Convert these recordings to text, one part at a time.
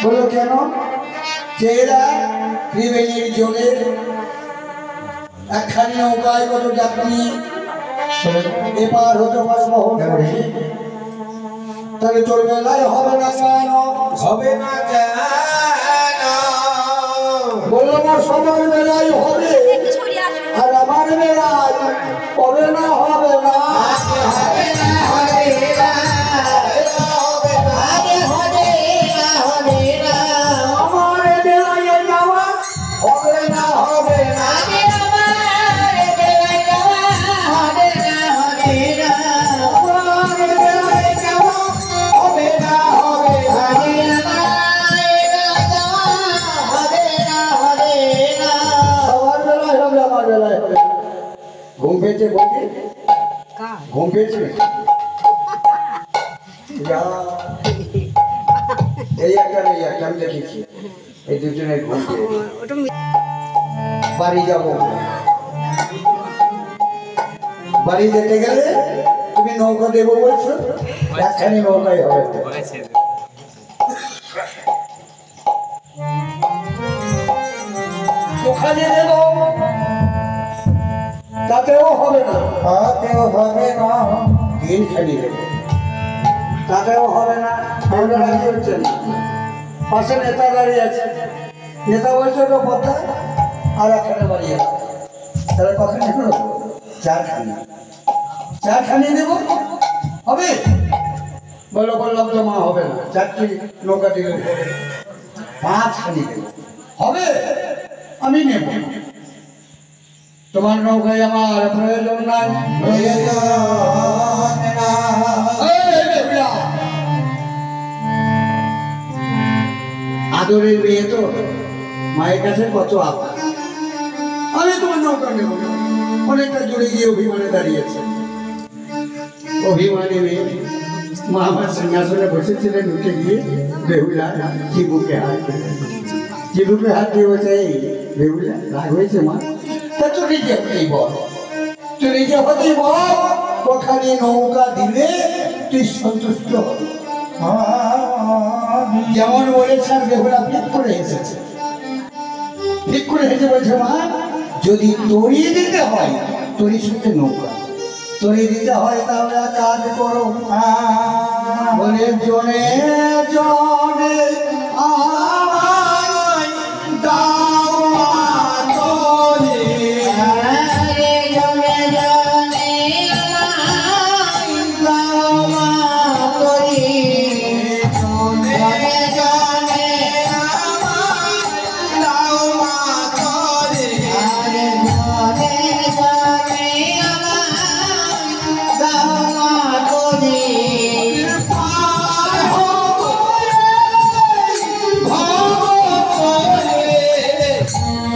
বলো কেন? চেহারা ত্রিবেণীর জলে একখানি নৌকায় কত যাত্রী এপার হতে পারে বহন করছে, তাহলে তোর বেলায় হবে না কেন? হবে না কেন? বললো আমার সবার বেলায় হবে, আর আমার বেলায় হবে না, হবে না, হবে না, হবে না, হবে না, হবে না, আমার বেলায় যাওয়া হবে না, হবে না, আমার বেলায় যাওয়া হবে না, হবে না, সবার বেলায় হবে, আমার বেলায় হবে। ঘুম পেয়েছে বলছি, ঘুম পেয়েছে এই একটা আমি দেখেছি, এই দুজনের ঘুম পেয়েছে। বাড়ি যাবো, বাড়ি যেতে গেলে তুমি নৌকা দেবো বলছো, একখানি নৌকাই হবে। ওখানে দেব, তাতেও হবে না, তাতেও হবে না, তিনখানি দেবো, তাতেও হবে না। আমরা রাজি হচ্ছে না। পাশে নেতা দাঁড়িয়ে আছে, নেতা বলছে ওটা কথা, আর একখানে বাড়ি আছে, তাহলে কখন এগুলো চারখানি, চারখানি দেবো হবে? বলো বললাম তো মা হবে না, চারটি নৌকা দিলে পাঁচখানি দেবো হবে, আমি নেব না। তোমার নৌকায় আমার প্রয়োজন নাই, আদরের মেয়ে তো, মায়ের কাছে কত আবার, আমি তোমার নৌকা নেব না। অনেকটা দূরে গিয়ে অভিমানে দাঁড়িয়েছে, অভিমানে মেয়ে। মা আমার সিংহাসনে বসেছিলেন, উঠে গিয়ে বেহুলা চিবুকে হাত দিলেন, চিবুকে হাত দিয়ে বলছে, এই বেহুলা রাগ হয়েছে মা? তা চলে যে হতেই বল, চলে যে হতেই বল, ওখানে নৌকা দিলে তুই সন্তুষ্ট হবি। যেমন বলেছে আর বেহুলা ঠিক করে এসেছে, ঠিক করে এসে বলছে মা যদি তরিয়ে দিতে হয়, তরি সঙ্গে নৌকা তরি দিতে হয়, তাহলে এক কাজ করো, বলে জনে জনে আমায় দাও তরি, জনে জনে আমায় দাও তরি, জনে জনে আমায় দাও তরি, জনে জনে আমায় দাও তরি, পার হব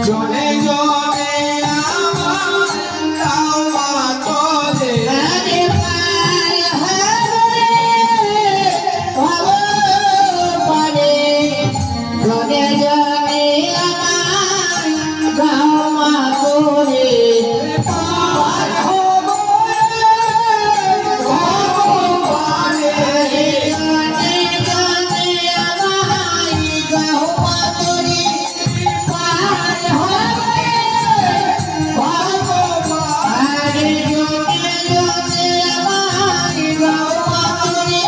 জনে জনে আমায় দাও তরি,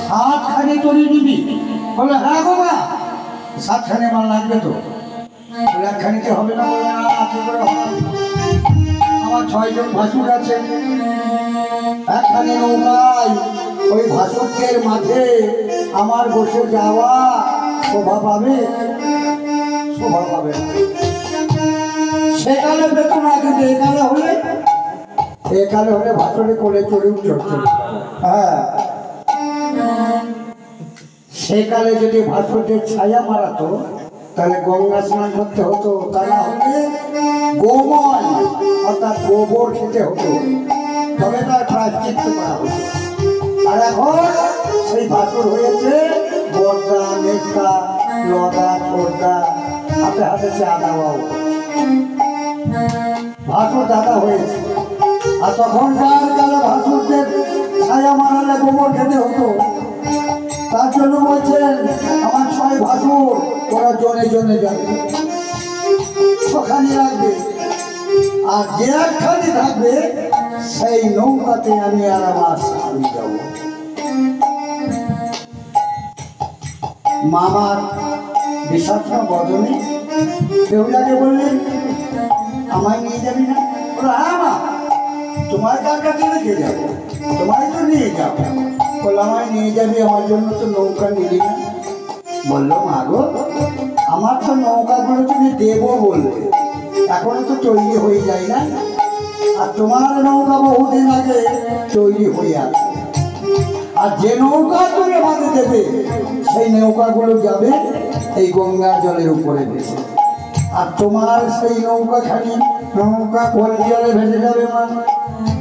সাতখানি তরি নিবি? বলে হ্যাঁ গো মা, সাতখানি মাল লাগবে তো। একখানিতে হবে না, বলে না কি করে হবে, আমার 6 জন ভাসুর আছে, একখানি নৌকায় ওই ভাসুরদের মাঝে আমার বসে যাওয়া শোভা পাবে? শোভা পাবে না। সেকালে পেত না, কিন্তু একালে হলে ভাতরে কোলে চড়ে চড়তে। হ্যাঁ, সেকালে যদি ভাস্কর্যের ছায়া মারাতো তাহলে গঙ্গা স্নান করতে হতো, তা না হলে গোময় অর্থাৎ গোবর খেতে হতো, তবে তার প্রায়শ্চিত্ত করা হতো। আর এখন সেই ভাস্কর হয়েছে বর্দা, মেঘটা, লদা, ছোটদা, হাতে হাতে চা দেওয়াও ভাস্কর দাদা হয়েছে। আর তখনকার কালে ভাস্করদের ছায়া মারালে গোবর খেতে হতো। তার জন্য বলছেন আমার 6 ভাসুর, ওরা জনে জনে যাবে, ছখানি রাখবে, আর যে একখানি থাকবে সেই নৌকাতে আমি আর আমার স্বামী যাব। মামার বিষাক্ত বদনে বেহুলাকে বললেন আমায় নিয়ে যাবি না? বললো হ্যাঁ মা, তোমার কার কাছে রেখে যাবো, তোমায় তো নিয়ে যাবো। বললো আমায় নিয়ে যাবি, আমার জন্য তো নৌকা নিলি না। বললো মা গো, আমার তো নৌকাগুলো তুমি দেবো বলবে, এখনো তো তৈরি হয়ে যায় না, আর তোমার নৌকা বহুদিন আগে তৈরি হয়ে আছে। আর যে নৌকা তুমি আমাকে দেবে সেই নৌকাগুলো যাবে এই গঙ্গা জলের উপরে ভেসে, আর তোমার সেই নৌকাখানি নৌকা কোন জলে ভেসে যাবে মা?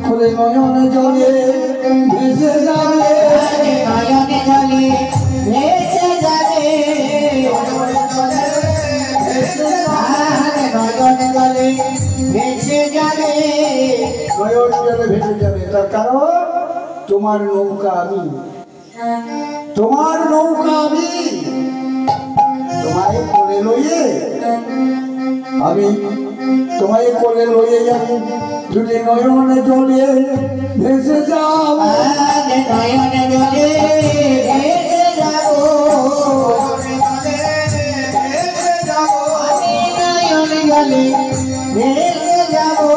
বলে নয়নে জলে ভেসে যাবে, নয়নে জলে ভেসে যাবে, নয়নে জলে ভেসে যাবে, নয়ন জলে ভেসে যাবে। তার কারণ তোমার নৌকা আমি, তোমার নৌকা আমি, তোমায় কোলে লইয়ে আমি, তোমায় কোলে লইয়ে আমি যদি নয়নে জলে ভেসে যাও, নয়নে জলে ভেসে যাবো, আমি নয়নে জলে ভেসে যাবো,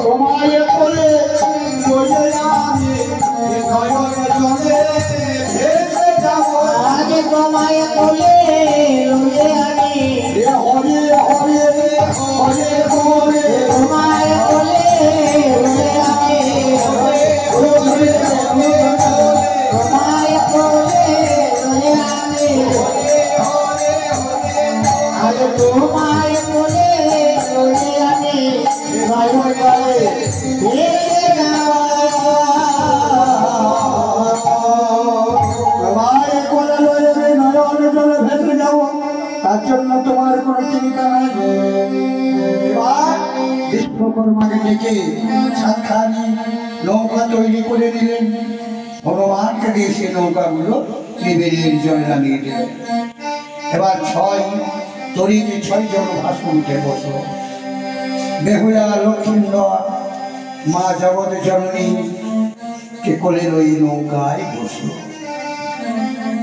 তোমায় কোলে লইয়ে আমি নয়নে জলে ভেসে যাব। আজ তোমায় কোলে লইয়ে আমি, হরে হরে হরে হরে তোমায় কোলে লইয়ে আমি, তোমায় কোলে লইয়ে আমি, আজ তোমায় কোলে লইয়ে আমি নয়নে জলে ভেসে যাবো। তোমায় কোলে লইয়ে নয়নে জলে ভেসে যাব, তার জন্য তোমার কোনো চিন্তা নাই। এবার বিশ্বকর্মাকে ডেকে সাতখানি নৌকা তৈরি করে দিলেন, হনুমানকে দিয়ে সে নৌকাগুলো নিবেদির জলে নামিয়ে দিলেন। এবার 6 তরিকে 6 জন ভাস্কর উঠে বসল। বেহুলা, লক্ষ্মীন্দর, মা জগৎ জননী কে কোলে লই নৌকায় বসল।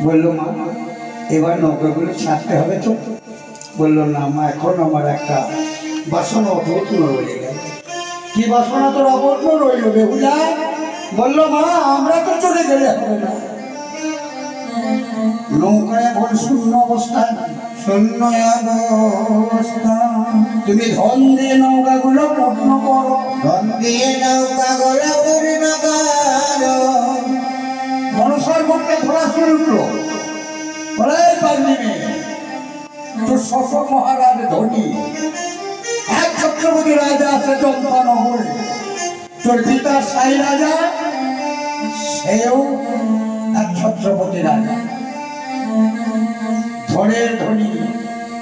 বললো মা এবার নৌকাগুলো ছাড়তে হবে তো? বললো না মা, এখন আমার একটা বাসনা অপূর্ণ রয়ে গেল। কি বাসনা তোর অপূর্ণ রইল বেহুলা? বললো মা আমরা তো চলে গেলে হবে না, নৌকা এখন শূন্য অবস্থায়, শূন্য অবস্থা, তুমি ধন দিয়ে নৌকাগুলো পূর্ণ করো। ধন দিয়ে নৌকা গোলা পূর্ণ করো, মনসার মধ্যে ঘোরা শুরু উঠলো, বলে পারবি তোর শশক মহারাজ ধনী, এক ছত্রপতি রাজা আছে চম্পানগরে, তোর পিতা সাই রাজা সেও এক ছত্রপতি রাজা, ধনের ধনী,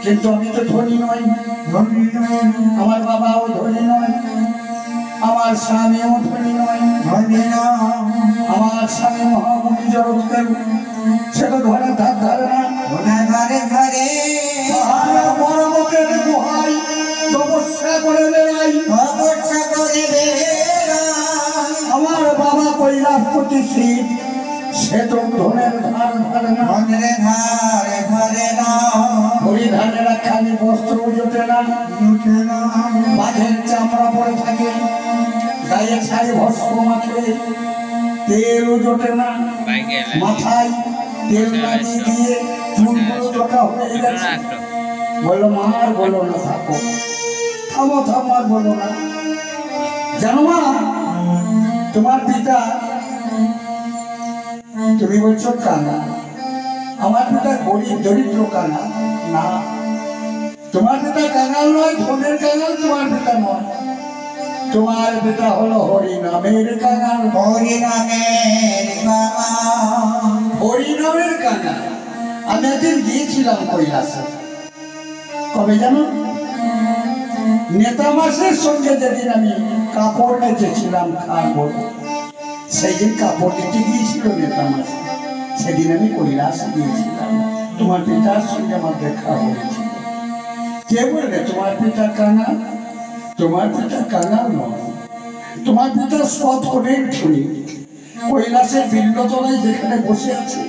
কিন্তু আমি তো ধনী নই, আমার বাবাও ধনী নয়, আমার স্বামীও ধনী নয়, আমার স্বামী মহামুনি জগৎকার, সে তো ধরে ধার ধারে না, ঘরে ঘরে পরবতের গুহাই তপস্যা করে বেড়াই, তপস্যা করে বেড়াই, আমার বাবা কৈলাসপতি শিব, সে তো ধনের ধার ধারে না, ঘরে ঘরে ঘরে না, হরিধানের খালি বস্ত্র জোটে না, বাঘের চামড়া পরে থাকে, গায়ে ছাই ভস্ম মাখে, তেলও জোটে না, মাথায় তেল লাগিয়ে দিয়ে চুলগুলো জোটা হয়ে গেছে, বললো মা আর বলো না, থাকো, থামো থামো, আর বলো না। জানো মা, তোমার পিতা, তুমি বলছো কানা, আমার পিতা গরিব দরিদ্র কানা না। তোমার পিতা কাঙাল নয়, ধনের কাঙাল তোমার পিতা নয়। তোমার পিতা হলো হরিনামের কাঙাল। হরিনামের কাঙাল, হরিনামের কাঙাল। আমি একদিন গিয়েছিলাম কৈলাসে, কবে জানো? নেতা মাসের সঙ্গে যেদিন আমি কাপড় কেটেছিলাম খাবো, সেই দিন কাপড় কেটে গিয়েছিল নেতা মাসে, সেদিন আমি কৈলাসে গিয়েছিলাম। তোমার পিতার সঙ্গে আমার দেখা হয়েছিল। কে বলবে তোমার পিতা কাঙাল? তোমার পিতা কাঙাল নয়, তোমার পিতা সৎ অনেক ধনী। কৈলাসের বিল্লতলায় যেখানে বসে আছে,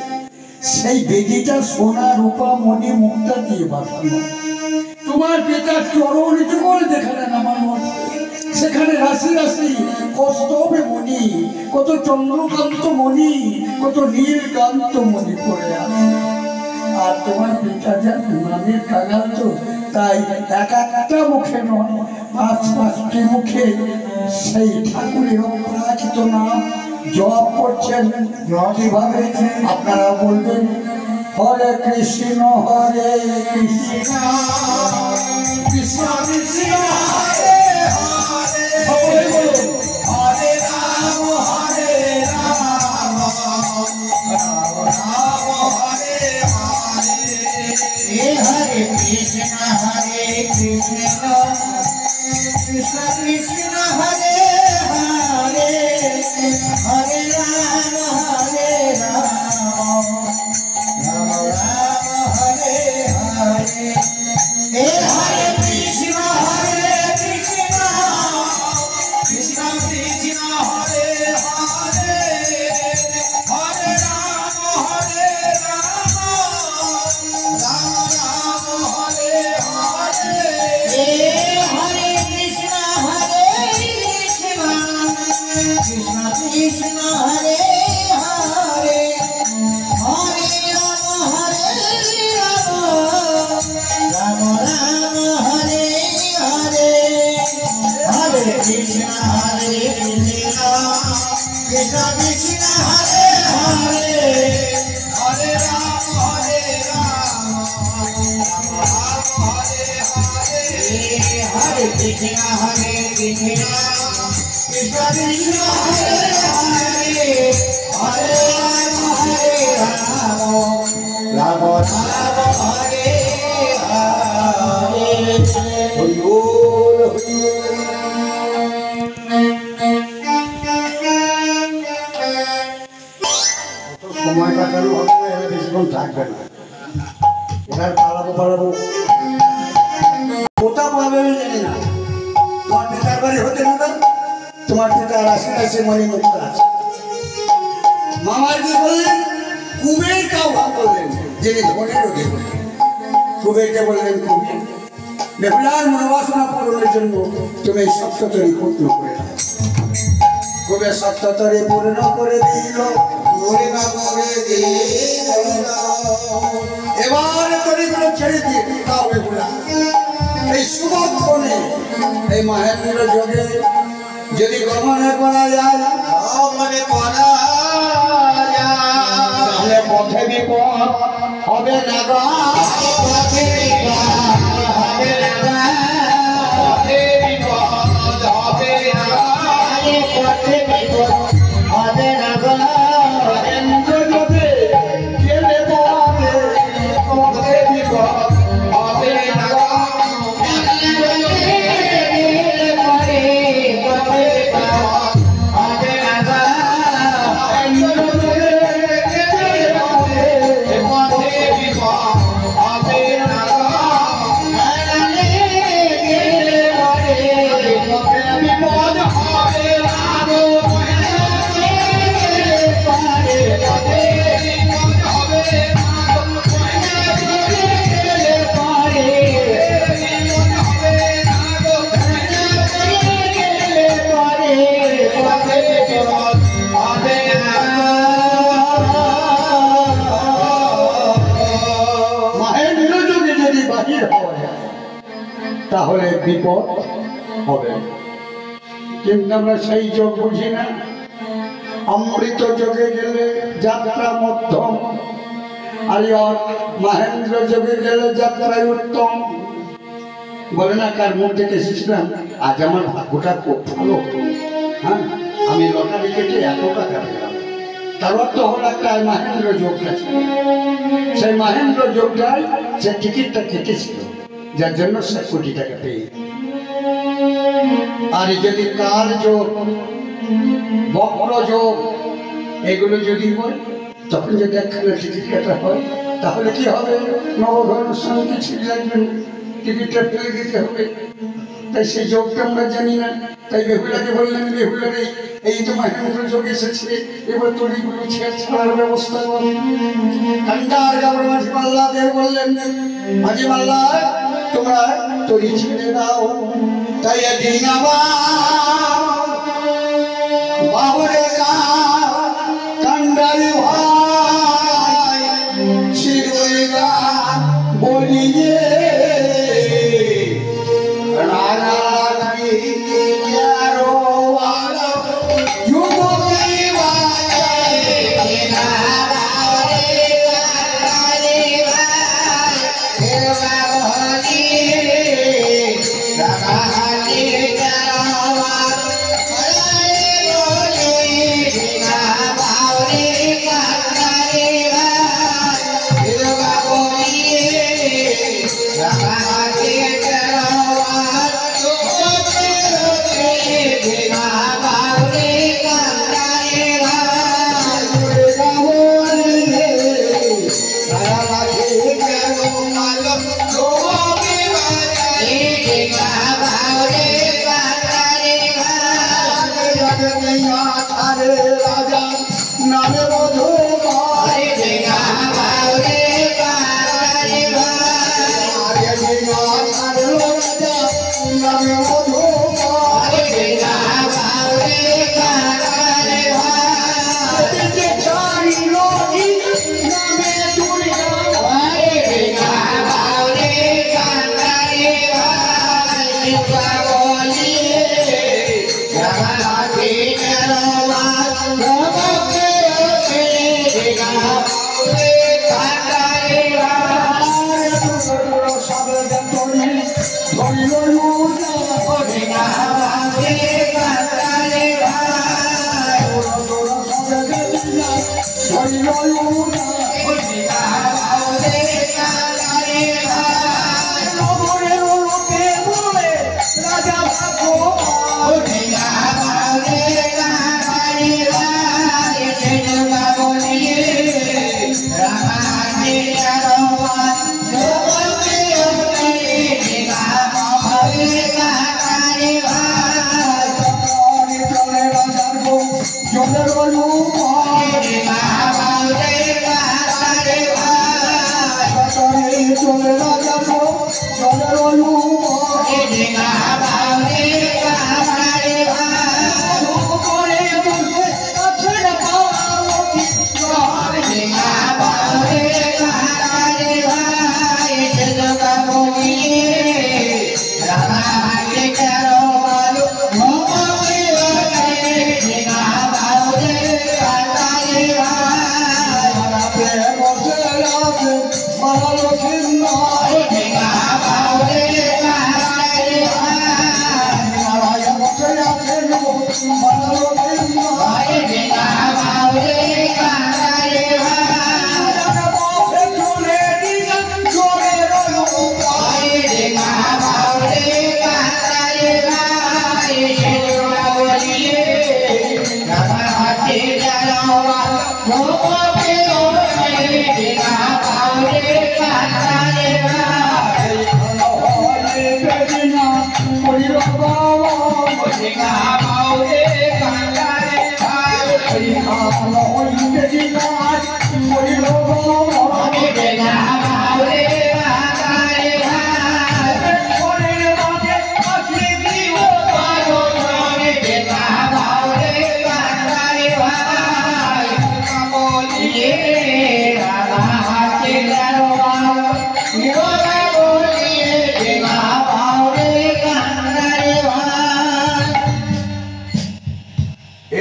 সেই বেদিটা সোনা রূপা মণি মুক্তা দিয়ে বাঁধানো। তোমার পিতার চরণ যুগল যেখানে নামানো আছে, সেখানে রাশি রাশি কস্তবে মণি, কত চন্দ্রকান্ত মণি, কত নীলকান্ত মণি পড়ে আছে। আর তোমার পিতা যেন নামের কাঙাল, তো তাই এক একটা মুখে নয়, পাঁচ পাঁচটি মুখে সেই ঠাকুরের অপরাজিত নাম জপ করছেন। কিভাবে আপনারা বলবেন? হরে কৃষ্ণ হরে কৃষ্ণ, কৃষ্ণ কৃষ্ণ হরে হরে, হরে রাম হরে রাম, রাম রাম হরে হরে। হরে কৃষ্ণ হরে কৃষ্ণ, কৃষ্ণ কৃষ্ণ হরে হরে, হরে রাম হরে রাম, রাম রাম হরে হরে। হরে কৃষ্ণ হরে কৃষ্ণ, কৃষ্ণ কৃষ্ণ হরে হরে, হরে রাম হরে রাম, রাম রাম হরে হরে। হরে কৃষ্ণ হরে কৃষ্ণ, কৃষ্ণ কৃষ্ণ হরে হরে, হরে রাম হরে রাম, রাম রাম হরে হরে। হরে কৃষ্ণ হরে কৃষ্ণ, কৃষ্ণ কৃষ্ণ হরে হরে, হরে রাম হরে রাম, রাম রাম হরে হরে। হরে কৃষ্ণ হরে কৃষ্ণ, কৃষ্ণ কৃষ্ণ হরে হরে, হরে রাম হরে রাম, রাম রাম হরে হরে। হরি বল হরি সময় কাটানো হবে না, এরা বেশিক্ষণ থাকবে না। এবার পালাবো কোথা পাবে আমি জানি না। তোমার পিতার বাড়ি হতে না, তোমার পিতার আশেপাশে মনে মুক্তা আছে। মামার কি বললেন? কুবের কাউ বললেন, যিনি ধনের অধিপতি। কুবেরকে বললেন, কুবের বেহুলার মনোবাসনা পূরণের জন্য তুমি এই সপ্ততরী পূর্ণ করে দাও। কুবের সপ্ততরী পূর্ণ করে দিল। এবার তরিগুলো ছেড়ে দিয়ে তাও বেহুলা এই সুবক্ষণে এই মহেন্দ্র যোগে যদি গমনে করা যায়, মনে করা তাহলে পথে বিপদ হবে না গো, পথে বিপদ হবে না, পথে বিপদ হবে না, পথে বিপদ হবে না গো। মহেন্দ্র যোগে গেলে পথে পথে বিপদ হবে না গো। হবে তাহলে বিপদ হবে। কিন্তু আমরা সেই যোগ বুঝি না। অমৃত যোগে গেলে যাত্রা মধ্যম, আর মহেন্দ্র যোগে গেলে যাত্রায় উত্তম। বলে না কার মুখ থেকে এসেছিলাম, আজ আমার ভাগ্যটা খুব ভালো, হ্যাঁ আমি লটারি কেটে এত টাকা পেলাম। তার অর্থ হল একটা মহেন্দ্র যোগটা ছিল। সেই মহেন্দ্র যোগটাই সে টিকিটটা কেটেছিল, যার জন্য সে কোটি টাকা পেয়ে। আর যদি কাল যোগ, বক্র যোগ এগুলো যদি হয়, তখন যদি একখানা টিকিট কাটা হয়, তাহলে কি হবে? নবঘনের সঙ্গে কিছু লাগবে, টিকিটটা ফেলে দিতে হবে। তাই সেই যোগটা আমরা জানি না। তাই বেহুলাকে বললেন, বেহুলারে এই তো মহেন্দ্র যোগ এসেছে, এবার তরিগুলো ছাড়ার ব্যবস্থা কর। কান্ডার গাবর মাঝি মাল্লাদের বললেন, মাঝি মাল্লা তোমরা তরি ছেড়ে দাও। তাই দিন আমার বাবরে কান্ডারি ভাই শিরোগা বলিয়ে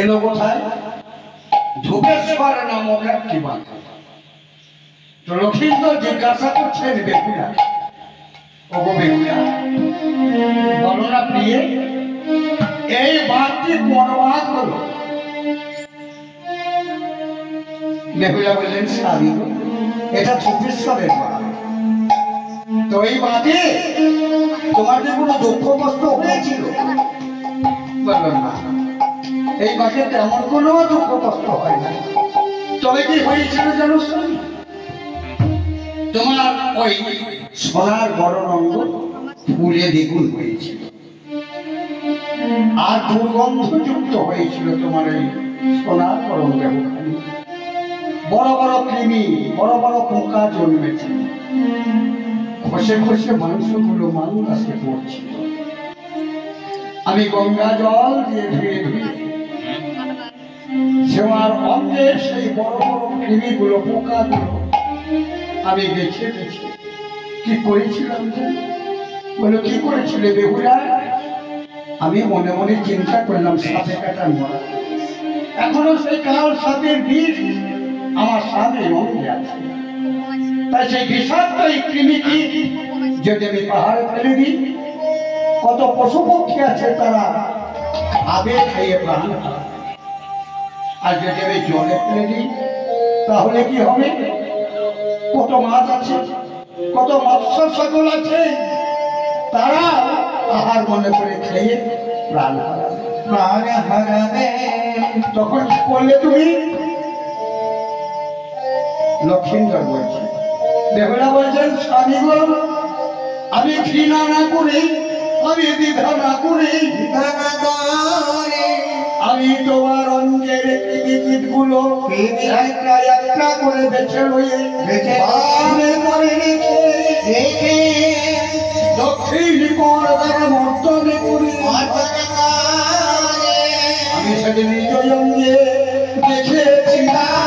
এলো কোথায়? ধূপেশ্বর নামক একটি বাঁধে। তো লক্ষিন্দর জিজ্ঞাসা করছেন বেহুলা, ওগো বেহুলা, বলো না প্রিয়ে, এই বাঁধটি কোন বাঁধ হলো? বেহুলা বললেন, স্বামী এটা ধূপেশ্বরের বাঁধ। তো এই বাঁধে তোমার যে কোনো দুঃখ কষ্ট হয়েছিল? বলল না, এই বাঁধে তেমন কোনো দুঃখ কষ্ট হয় না। তবে কি হয়েছিল জানো স্বামী? তোমার ওই সোনার গরম অঙ্গ ফুলে দ্বিগুণ হয়েছিল, আর দুর্গন্ধযুক্ত হয়েছিল তোমার এই সোনার গরম দেহখানি। বড় বড় কৃমি, বড় বড় পোকা জন্মেছে, খসে খসে মাংসগুলো মানুষে পড়ছিল। আমি গঙ্গা জল দিয়ে ধুয়ে ধুয়ে তোমার অঙ্গের সেই বড় বড় কৃমিগুলো, পোকাগুলো আমি বেছে বেছে কি করেছিলাম? বলো, কি করেছিলে বেহুলা? আমি মনে মনে চিন্তা করলাম, সাপে কাটা মরা, এখনো সেই কাল সাপের বিষ আমার সামনে অঙ্গে আছে। তাই সেই বিষাক্ত এই কৃমিটি যদি আমি পাহাড়ে ফেলে দিই, কত পশু পক্ষী আছে তারা খাবে, খাইয়ে প্রাণ হারাবে। আর যদি আমি জলে ফেলে দিই তাহলে কি হবে? কত মাছ আছে, কত মৎস্য সকল আছে, তারা আহার মনে করে খেয়ে প্রাণ হারাবে, প্রাণ হারাবে। তখন কি করলে তুমি? লক্ষিন্দর বলছে, বেহুলা বলছেন, স্বামী গো, আমি ঘৃণা না করি, আমি দ্বিধা না করি, আমি তোমার অঙ্গের কৃমিকীটগুলো একটা একটা করে বেছে লইয়ে ভাবে করে রেখে দক্ষিণ কর দ্বারা মর্দনে করি। আমি সেদিন নিজ অঙ্গে দেখেছিলাম,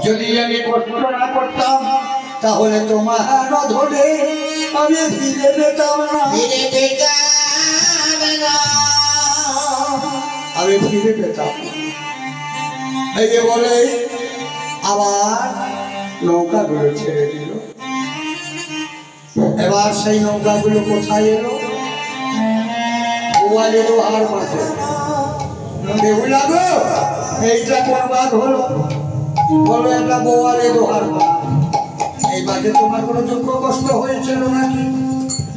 যদি আমি কষ্ট না করতাম তাহলে তোমার ধরে আমি ফিরে পেতাম না, আমি ফিরে পেতাম। এই যে বলে আবার নৌকাগুলো ছেড়ে দিল। এবার সেই নৌকাগুলো কোথায় এলো? গোয়ালে দোহার মাঠে। বেহুলা গো, এইটা কোন বাঁধ হলো? বলো, এটা গোয়ালে দোহার বাঁধ। এই বাঁধে তোমার কোনো দুঃখ কষ্ট হয়েছিল নাকি?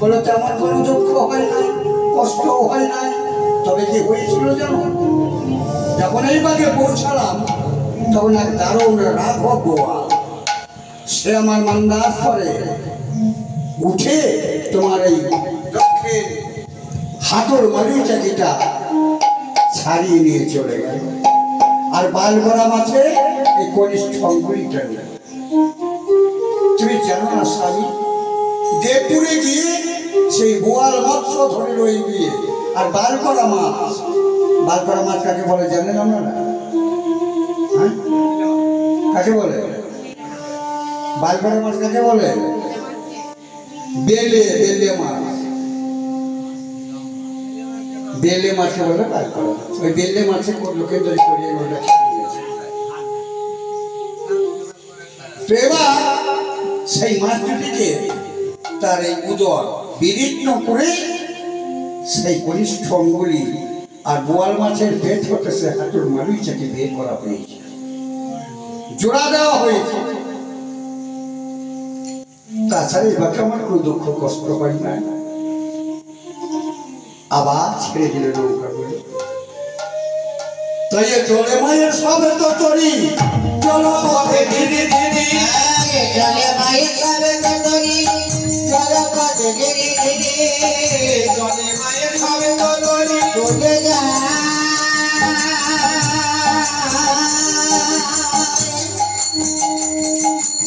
বলো, তেমন কোনো দুঃখ হয় নাই, কষ্টও হয় নাই। তবে কি হয়েছিল জানো? যখন এই বাঁধে পৌঁছালাম তখন এক দারুণ রাঘব গোয়াল, সে আমার মান্দার পরে উঠে তোমার এই দক্ষিণ হাতর মারি চাকিটা ছাড়িয়ে নিয়ে চলে গেল। আর বাল ভরা মাছে এই কনিষ্ঠ অঙ্গুলিটা নিয়ে। তুমি জানো না স্বামী, দেবপুরে গিয়ে সেই বোয়াল মৎস্য ধরে রয়ে গিয়ে আর বাল করা মাছ, বাল করা মাছ কাকে বলে জানেন আপনারা? হ্যাঁ, কাকে বলে? বাল করা মাছ কাকে বলে? বেলে, বেলে মাছ, বেলে মাছে বলে বাল করা। ওই বেলে মাছে লোকের দই করিয়ে ওটা খেয়েছে। এবার সেই মাছ দুটিকে তার এই উদর বিদীর্ণ করে সেই কনিষ্ঠ অঙ্গুলি আর বোয়াল মাছের পেট হতে সে হাঁটুর মালুইটাকে বের করা হয়েছে, জোড়া দেওয়া হয়েছে। তাছাড়া এই বাকি আমার কোনো দুঃখ কষ্ট পাই না। আবার ছেড়ে দিলে নৌকা করে, তাই চলে মায়ের সবে তো তরি, চলো পথে ধীরে ধীরে, চলে মায়ের সবে তো তরি, চলো পথে ধীরে ধীরে, চলে মায়ের সবে তো তরি, চলে যা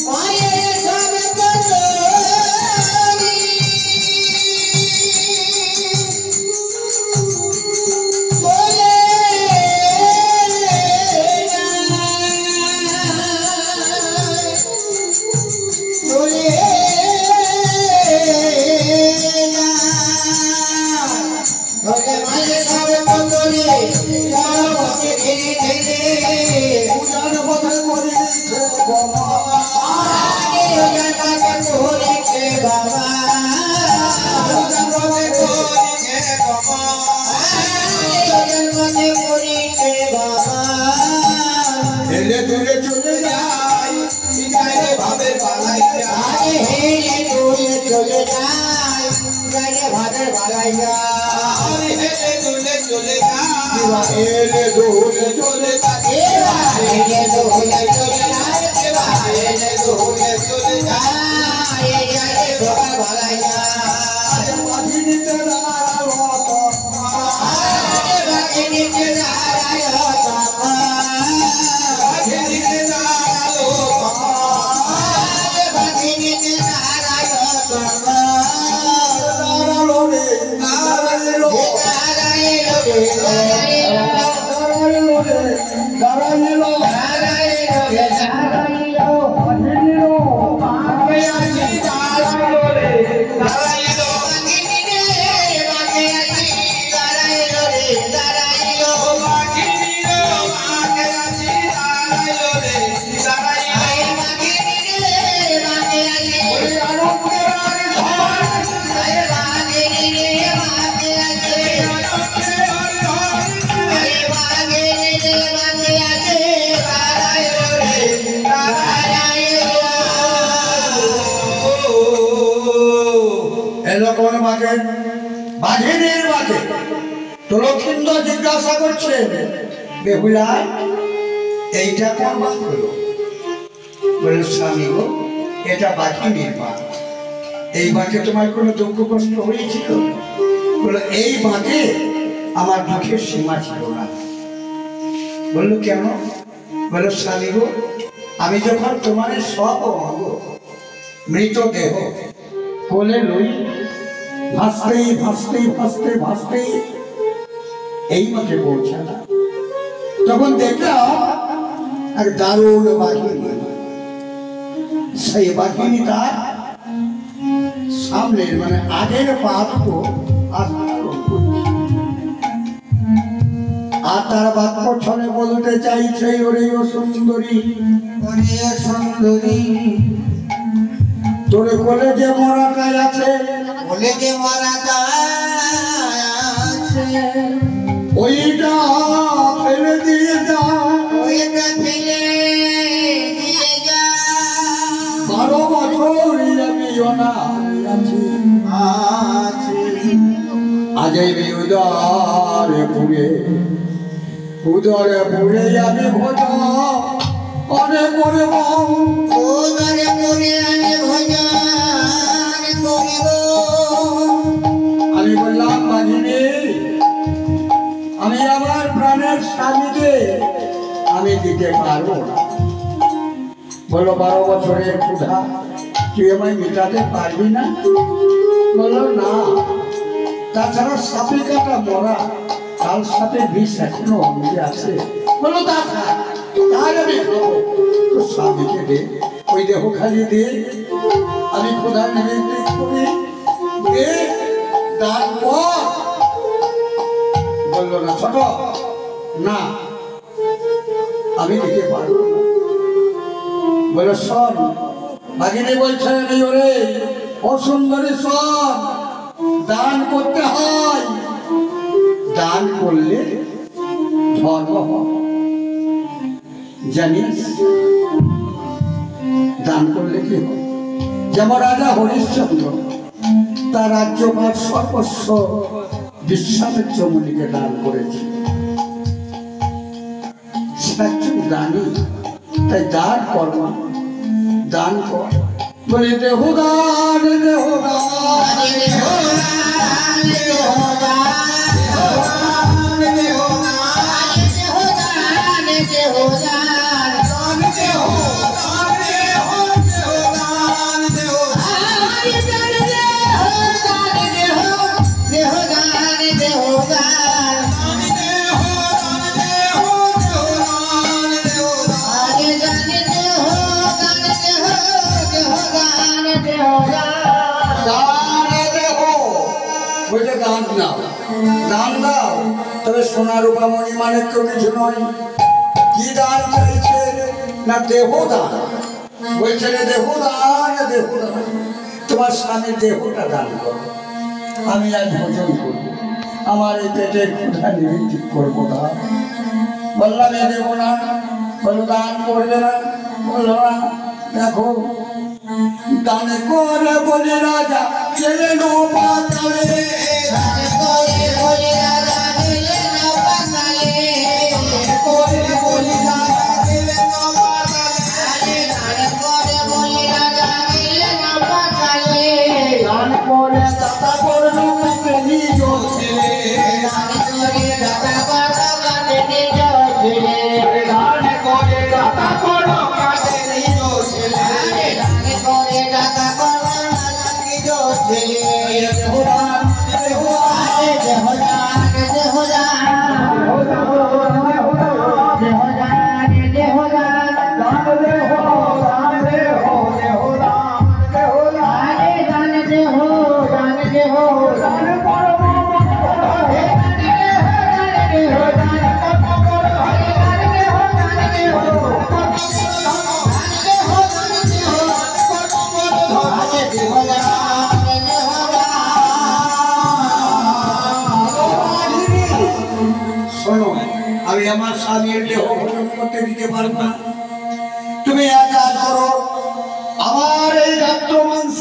মায়ের সবে তো তরি, হেলে দূরে চলে যাই, বিদায় ভাবে পালাই যাই, হেলে দূরে চলে যায়, ভাবের ভালাই যায়, হেলে দূরে চলে যাই, হেলে দূরে চলে যাই, হেলে দূরে চলে যায়, হেলে দূরে চলে যাই, ভাবের ভালাই যায়, বাঘিনীতে রাত, বাঘিনীতে দাঁড়ায় তাপা, বাঘিনীতে রাত, বাঘিনীতে দাঁড়ায় তাপা, দাঁড়ালো রে, দাঁড়ালো, দাঁড়াইলো রে, দাঁড়ালো রে, দাঁড়ালো, দাঁড়াইলো রে, দাঁড়াইলো, বাঘিনীরও বাঘে আছি, দাঁড়ালো রে, দাঁড়ালো, বাঘিনীতে বাঘে আছি, দাঁড়াইলো রে, দাঁড়াইলো, বাঘিনীরও বাঘে আছি, দাঁড়ালো রে, দাঁড়ালো, বাঘিনীতে বাঘে আছি, ওই আনন্দের আর ধন, বাঘিনীতে বাঘে আছি, আনন্দের আর ধন, বাঘিনীতে বাঘে আছি, দাঁড়াইলো রে, দাঁড়াইলো। এলো কোন বাঘে? বাঘিনীর বাঘে। তো লক্ষিন্দর জিজ্ঞাসা করছেন, বেহুলা এইটা কোন বাঘ হলো? বলে স্বামী গো, এটা বাঘিনীর বাঘ। এই বাঘে তোমার কোনো দুঃখ কষ্ট হয়েছিল? বলো এই বাঘে আমার দুঃখের সীমা ছিল না। বললো কেন? বলো স্বামী গো, আমি যখন তোমার সব অঙ্গ মৃতদেহ কোলে লই, ভাসতেই ভাসতেই ভাসতে ভাসতেই এই মাঠে পৌঁছালা, তখন দেখলাম এক দারুণ বাঘিনী। সেই বাঘিনী তার সামনের মানে আগের পা দুটো আস্থারণ করছে, আর তার বাক্য ছলে বলতে চাইছে, ওরে ও সুন্দরী, ওরে সুন্দরী, তোর কোলে যে মরাটাই আছে, বলে যে মারা আছে, ওইটা ফেলে দিয়ে যা, ওইটা ফেলে দিয়ে যা, 12 বছর আমি অনাথ আছি, আজ এই উদরে পুরে আমি ভোজ অনেক করে ওদরে পরে আমি ভজন করিব, আমি বললাম বাঘিনী, আমি আমার প্রাণের স্বামীকে আমি দিতে পারবো না। বলো 12 বছরের ক্ষুধা তুই আমায় মেটাতে পারবি না? বললো না, তাছাড়া সাপে কাটা মরা, কাল সাপে বিষ এখনো অঙ্গে আছে। বলো তা থাক, তার আমি খাবো। তো স্বামীকে দে, ওই দেহ খালি দে, আমি ক্ষুধা নিবেদন করি, দে, তারপর বললো না ছোট, না আমি দিতে পারবো না। বলে শোন, বাঘিনী বলছে, ওরে ও সুন্দরী শোন, দান করতে হয় দান করলে ধর্ম হয়। জানিস দান করলে কি হয়? যেমন রাজা হরিশ্চন্দ্র তার রাজ্যভার সর্বস্ব বিশ্বামিত্র মুনিকে দান করেছে। দানি তাই দান কর, দান কর। বলে দেহদান দান দাও, তবে সোনা রূপা মণি মানে তো কিছু নয়। কি দান চাইছে না দেহ দান। বলছে রে দেহদান, দেহদান, তোমার স্বামীর দেহটা দান করো, আমি আজ ভোজন করবো, আমার এই পেটের ক্ষুধা নিবৃত্তি করবো না। বললাম এ দেবো না, বলো দান করবে না, বললো না। দেখো দান করে বলে রাজা ছেলে নো পাতালে, আমি আমার স্বামীর দেহ ভোজন করতে দিতে পারবো না। তুমি এক কাজ করো, আমার এই রক্ত মাংস,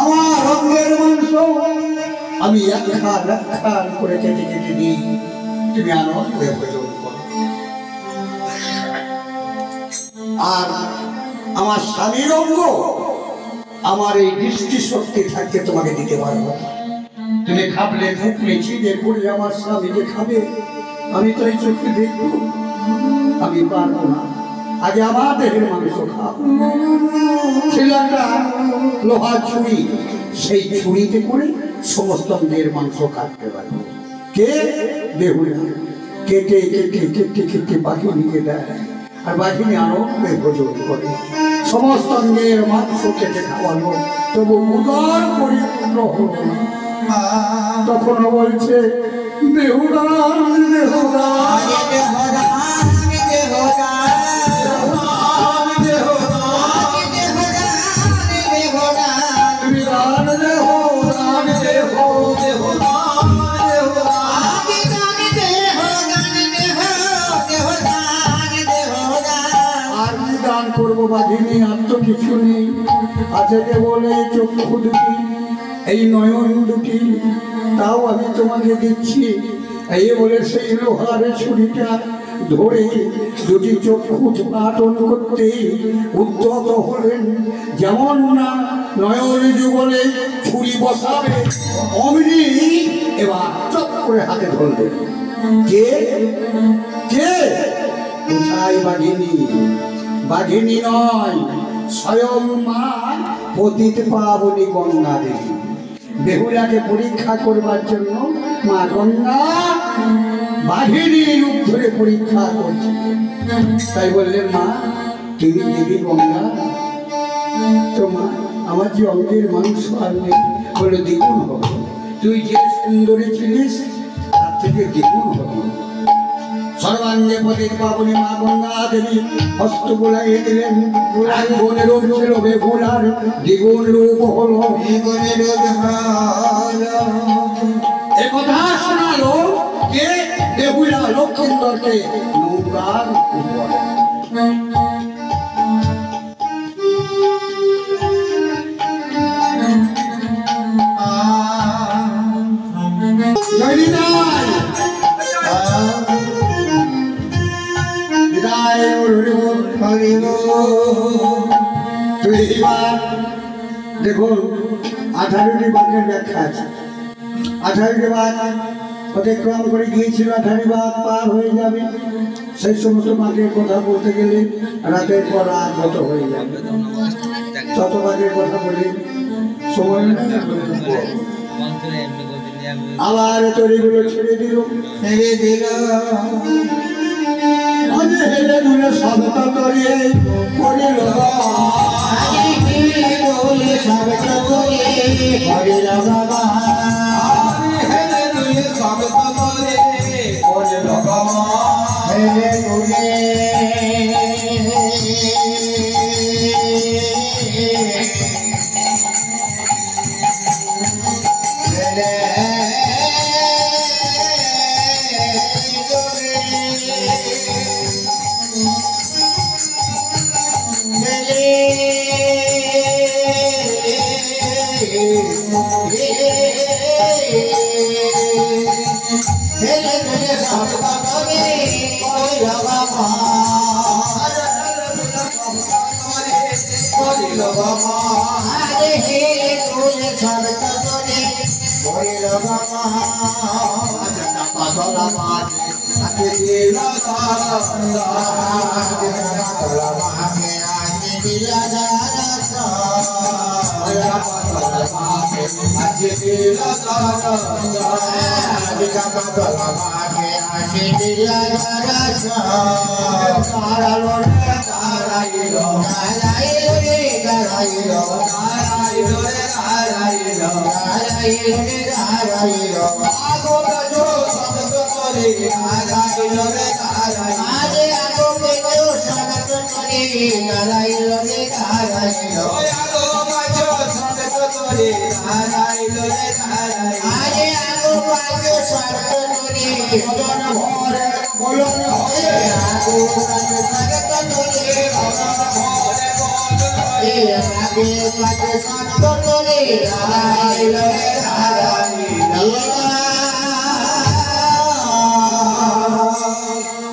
আমার রঙের মাংস আমি এক খান করে কেটে কেটে দিই, তুমি আনন্দে ভোজন করো। আর আমার স্বামীর অঙ্গ, আমার এই দৃষ্টি শক্তি থাকতে তোমাকে দিতে পারবো। তুমি খাবলে ফুকলে চিড়ে করে আমার স্বামীকে খাবে, আমি তো এই চোখে দেখবো, আমি পারবো না। আগে আমার দেহের মাংস খাও। ছিল একটা লোহার ছুরি, সেই ছুরিতে করে সমস্ত দেহের মাংস কাটতে পারবো। কে? বেহুলা। কেটে কেটে কেটে কেটে বাঘিনীকে দেয়, আর বাঘিনী আনন্দে ভোজন করে। সমস্ত দেহের মাংস কেটে খাওয়ালো, তবু উদার পরিপূর্ণ হলো না। তখনও বলছে দেহুদান দেহুদান করবো বাঘিনী, আর তো কিছু নেই। আছে বলে চক্ষু দুটি, এই নয়ন দুটি, তাও আমি তোমাকে দিচ্ছি। এই বলে সেই লোহার ছুরিটা ধরে দুটি চক্ষু উৎপাটন করতে উদ্যত হলেন। যেমন না নয়ন যুগলে ছুরি বসাবে, অমনি এবার চট করে হাতে ধরলেন। কে? কে? কোথায় বাঘিনী? বাঘিনী নয়, স্বয়ং মা পতিত পাবনী গঙ্গা দেবী। বেহুলাকে পরীক্ষা করবার জন্য মা গঙ্গা বাঘিনী রূপ ধরে পরীক্ষা করছে। তাই বললেন মা তুমি দেবী গঙ্গা, তো মা আমার যে অঙ্গের মাংস আর নেই, বলে দ্বিগুণ হবে। তুই যে সুন্দরী ছিলিস তার থেকে দ্বিগুণ হবে। সর্বাঙ্গে পতিত পাবনী মা গঙ্গা দেবী হস্ত বোলাইয়ে দিলেন। আঙ্গনের রূপ ছিল বেহুলার, দ্বিগুণ রূপ হলো। একথা শোনালো সুন্দরকে নৌকার উপরে। দেখুন 18টি বাঘের ব্যাখ্যা আছে। 18টি বাঘ অতিক্রম করে গিয়েছিল, 18টি বাঘ পার হয়ে যাবে। সেই সমস্ত বাঘের কথা বলতে গেলে রাতের পর রাত যত হয়ে যাবে, তত বাঘের কথা বলি সময় আবার তৈরিগুলো ছেড়ে দিল। হেলে দুলে শব্দ করিয়ে করিল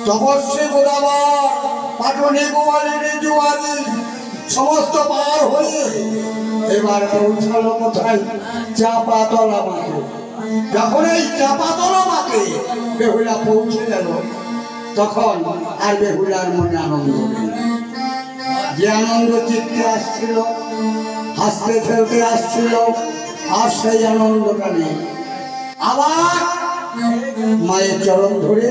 তপস্বী গোদাবর পাটনি গোয়ালিনী জুয়ালি সমস্ত পার হয়ে এবার পৌঁছালো কোথায়? চাপাতলা মাঠে। যখন এই চাপাতলা মাঠে বেহুলা পৌঁছে গেল, তখন আর বেহুলার মনে আনন্দ নেই। যে আনন্দ চিত্তে আসছিল, হাসতে খেলতে আসছিল, আর সেই আনন্দটা নেই। আবার মায়ের চরণ ধরে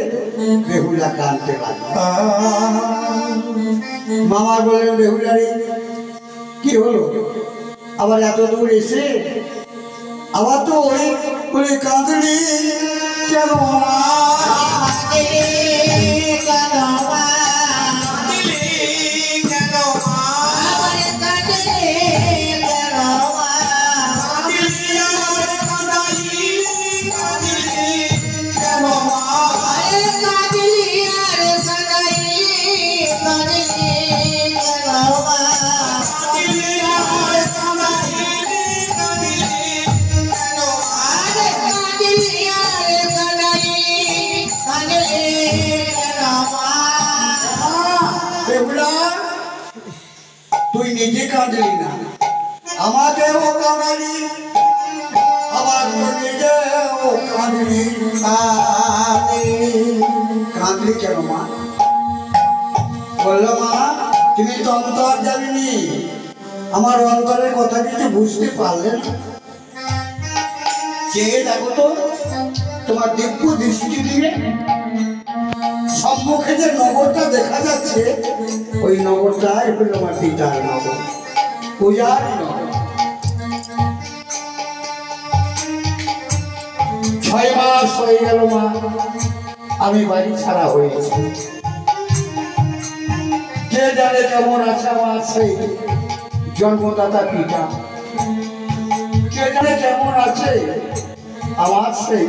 বেহুলা কাঁদতে লাগলো। মামা বললেন, বেহুলারে কি হলো? আবার এত দূর এসে আবার তো ওই বলে কাঁদলি কেন? তুই নিজে কাঁদলি না, আমাকেও কাঁদালি, আবার তুই নিজেও কাঁদলি। কাঁদলি কেন মা? বললো, মা তুমি তো অন্তর জানিনি, আমার অন্তরের কথা কিছু বুঝতে পারলে না। চেয়ে দেখো তো, তোমার দিব্য দৃষ্টি দিয়ে সম্মুখে যে নগরটা দেখা যাচ্ছে, ওই নগরটাই হলো আমার পিতার নগর, পূজার নগর। 6 মাস হয়ে গেল মা আমি বাড়ি ছাড়া হয়েছি। কে জানে কেমন আছে আমার সেই জন্মদাতা পিতা, কে জানে কেমন আছে আমার সেই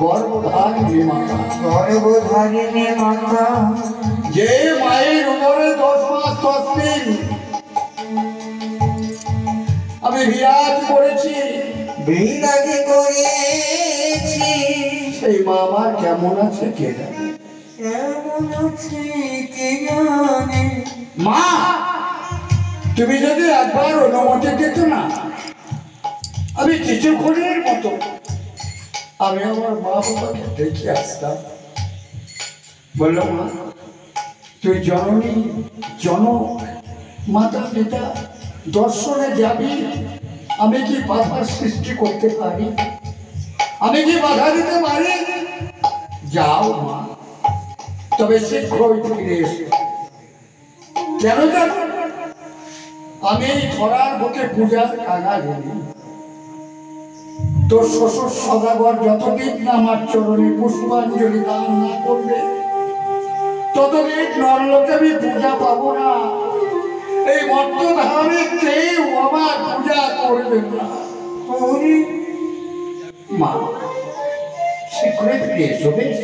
গর্ভধারিণী মাতা, গর্ভধারিণী মাতা, যে মায়ের উপরে 10 মাস 10 দিন আমি বিরাজ করেছি, বিরাজ করেছি, সেই মা আমার কেমন আছে কে জানে? কেমন আছে কে জানে? মা, তুমি যদি একবার অনুমতি দিত না, আমি কিছুক্ষণের মতো আমি আমার মা বাবাকে দেখে আসতাম। বলল, মা তুই জননী জনক মাতা পিতা দর্শনে যাবি, আমি কি বাধার সৃষ্টি করতে পারি? আমি কি বাধা দিতে পারি? যাও মা, তবে শীঘ্রই ফিরে এসো। কেন জানো? আমি এই ধরার বুকে পূজার কাঙাল হইনি। তোর শ্বশুর সদাগর যতদিন না আমার চরণে পুষ্পাঞ্জলি দান না করবে, ততদিন নরলোকে আমি পূজা পাবো না। এই মর্তধামে কেউ আমার পূজা করবে না। মা, শীঘ্রই ফিরে এসো বেশ।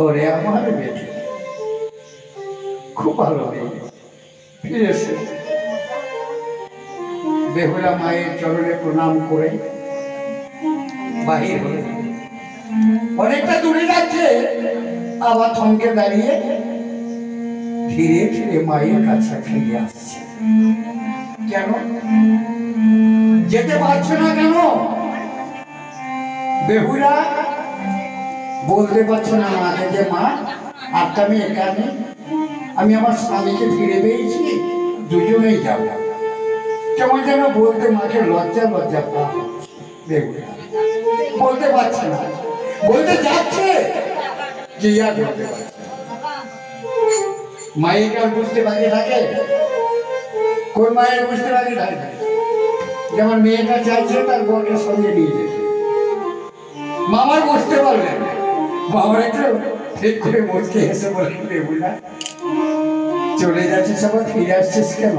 ওরে আমার বেটি, খুব ভালো মেয়ে, ফিরে এসো। বেহুলা মায়ের চরণে প্রণাম করে বাহির হলে অনেকটা দূরে যাচ্ছে, আবার থমকে দাঁড়িয়ে ধীরে ধীরে মায়ের কাছে ফিরে আসছে। কেন যেতে পারছে না? কেন বেহুলা বলতে পারছে না মাকে যে মা আজকে আমি একা নেই, আমি আমার স্বামীকে ফিরে পেয়েছি, দুজনেই যাবো। কেমন যেন বলতে মাকে লজ্জা লজ্জা পা বেহুলা বলতে পারছে না, বলতে যাচ্ছে যে আর বলতে পারছে। মায়ের আর বুঝতে বাকি থাকে? কোন মায়ের বুঝতে বাকি থাকে? যেমন মেয়েটা চাইছে তার বোনকে সঙ্গে নিয়ে যেতে, মামার বুঝতে পারলেন, মামার একটু ঠিক করে মুচকে এসে বলেন, বেহুলা চলে যাচ্ছিস, আবার ফিরে আসছিস কেন?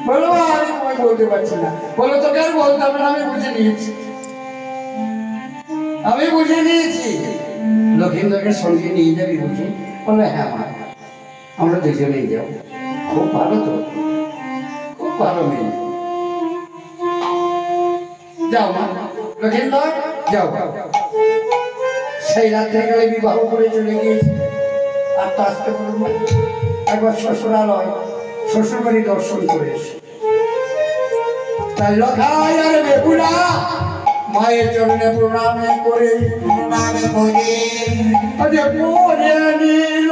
বলো, আমি তোমায় বলতে পারছি না। বলো, তোকে আর বলতে হবে না, আমি বুঝে নিয়েছি, আমি বুঝে নিয়েছি। লক্ষিন্দরকে সঙ্গে নিয়ে যাবি বুঝি? বলে, হ্যাঁ মা, আমরা দুজনেই যাবো। খুব ভালো তো, খুব ভালো মেয়ে। যাও মা, লক্ষিন্দর যাও। সেই রাত্রে গেলে বিবাহ করে চলে গিয়েছে। আর তো আসতে বলুন, একবার শ্বশুরালয় শ্বশুরবাড়ি দর্শন করে এসে তাই লখাই আর বেহুলা মায়ের চরণে প্রণাম করে পরে নিল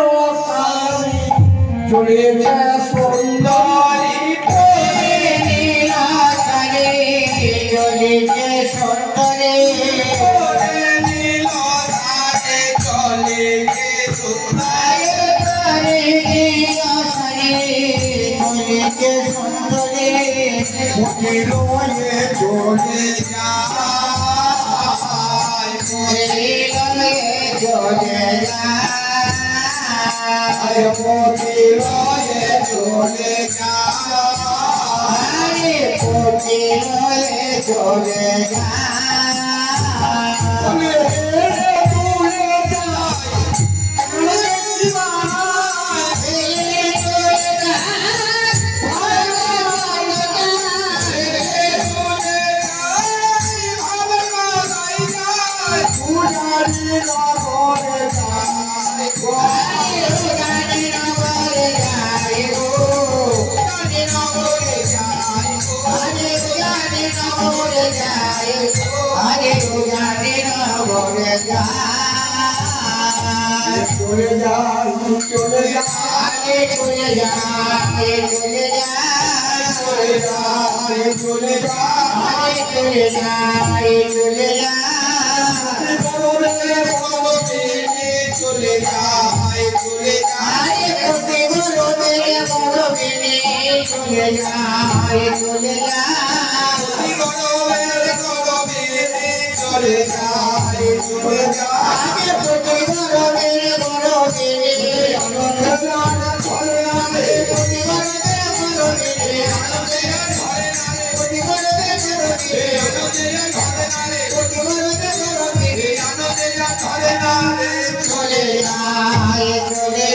চলেছে সুন্দরী, চলেছে সুন্দরী, চলে যায় চলে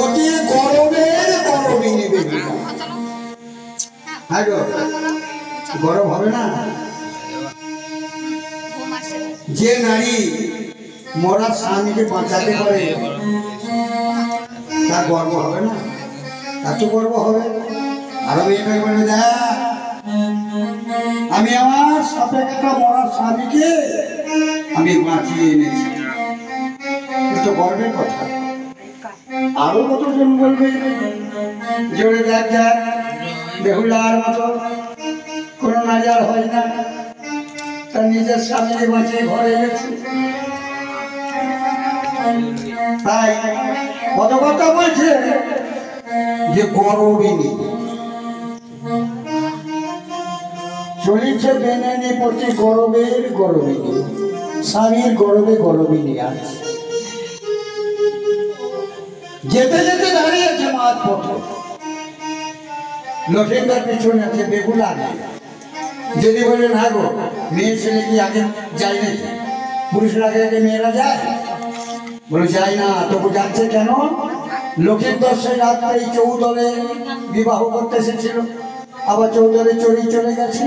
অতি গরমের গরমিনী বেগুলা। হ্যাঁ গো, গরম হবে না? যে নারী মরা স্বামীকে বাঁচাতে পারে তার গর্ব হবে না? তার তো গর্ব হবে। আরো মেয়েটাকে বলে দেখ, আমি আমার সাথে একটা মরা স্বামীকে আমি বাঁচিয়ে এনেছি। তো গর্বের কথা। আরো কতজন বলবে জোরে দেখ দেখ বেহুলার মতো কোনো নারী আর হয় না, তার নিজের স্বামীকে বাঁচিয়ে ঘরে এনেছে। তাই কত কথা বলছে যে গরবিনী চলিছে বেনেনি প্রতি গরবের গরবিনী, স্বামীর গরবে গরবিনী আছে। যেতে যেতে দাঁড়িয়েছে মাঝ পথে, লক্ষিন্দার পিছনে আছে বেগুলা। যদি বলে না গো, মেয়ে ছেলে কি আগে যায় নাকি? পুরুষের আগে আগে মেয়েরা যায়? বলে যায় না। তবু যাচ্ছে কেন? লক্ষিন্দর সেই রাত্রে চৌদলে বিবাহ করতে এসেছিল, আবার চৌদলে চড়ি চলে গেছে।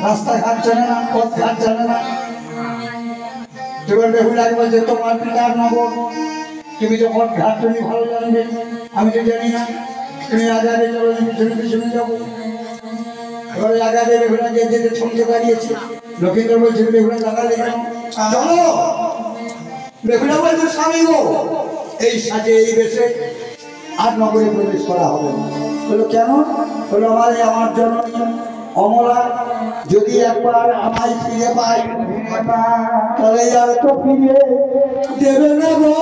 রাস্তাঘাট জানে না, পথ ঘাট জানে না। এবার বেহুলাকে বলছে তোমার পিতার নগর, তুমি তো পথ ঘাট তুমি ভালো জানবে, আমি তো জানি না। তুমি আগে আগে চলো, পিছনে পিছনে যাবো। এবার আগে আগে বেহুলা যেতে থমকে দাঁড়িয়েছে। লক্ষিন্দর বলছে বেহুলা দাঁড়ালে কেন? চলো। বেহুলা বলছে স্বামী গো, এই সাজে এই বেশে আর নগরে প্রবেশ করা হবে না। বললো কেন? বললো আমার জননী অমলা যদি একবার আমায় ফিরে পাই তাহলে আর তো ফিরে দেবে না গো।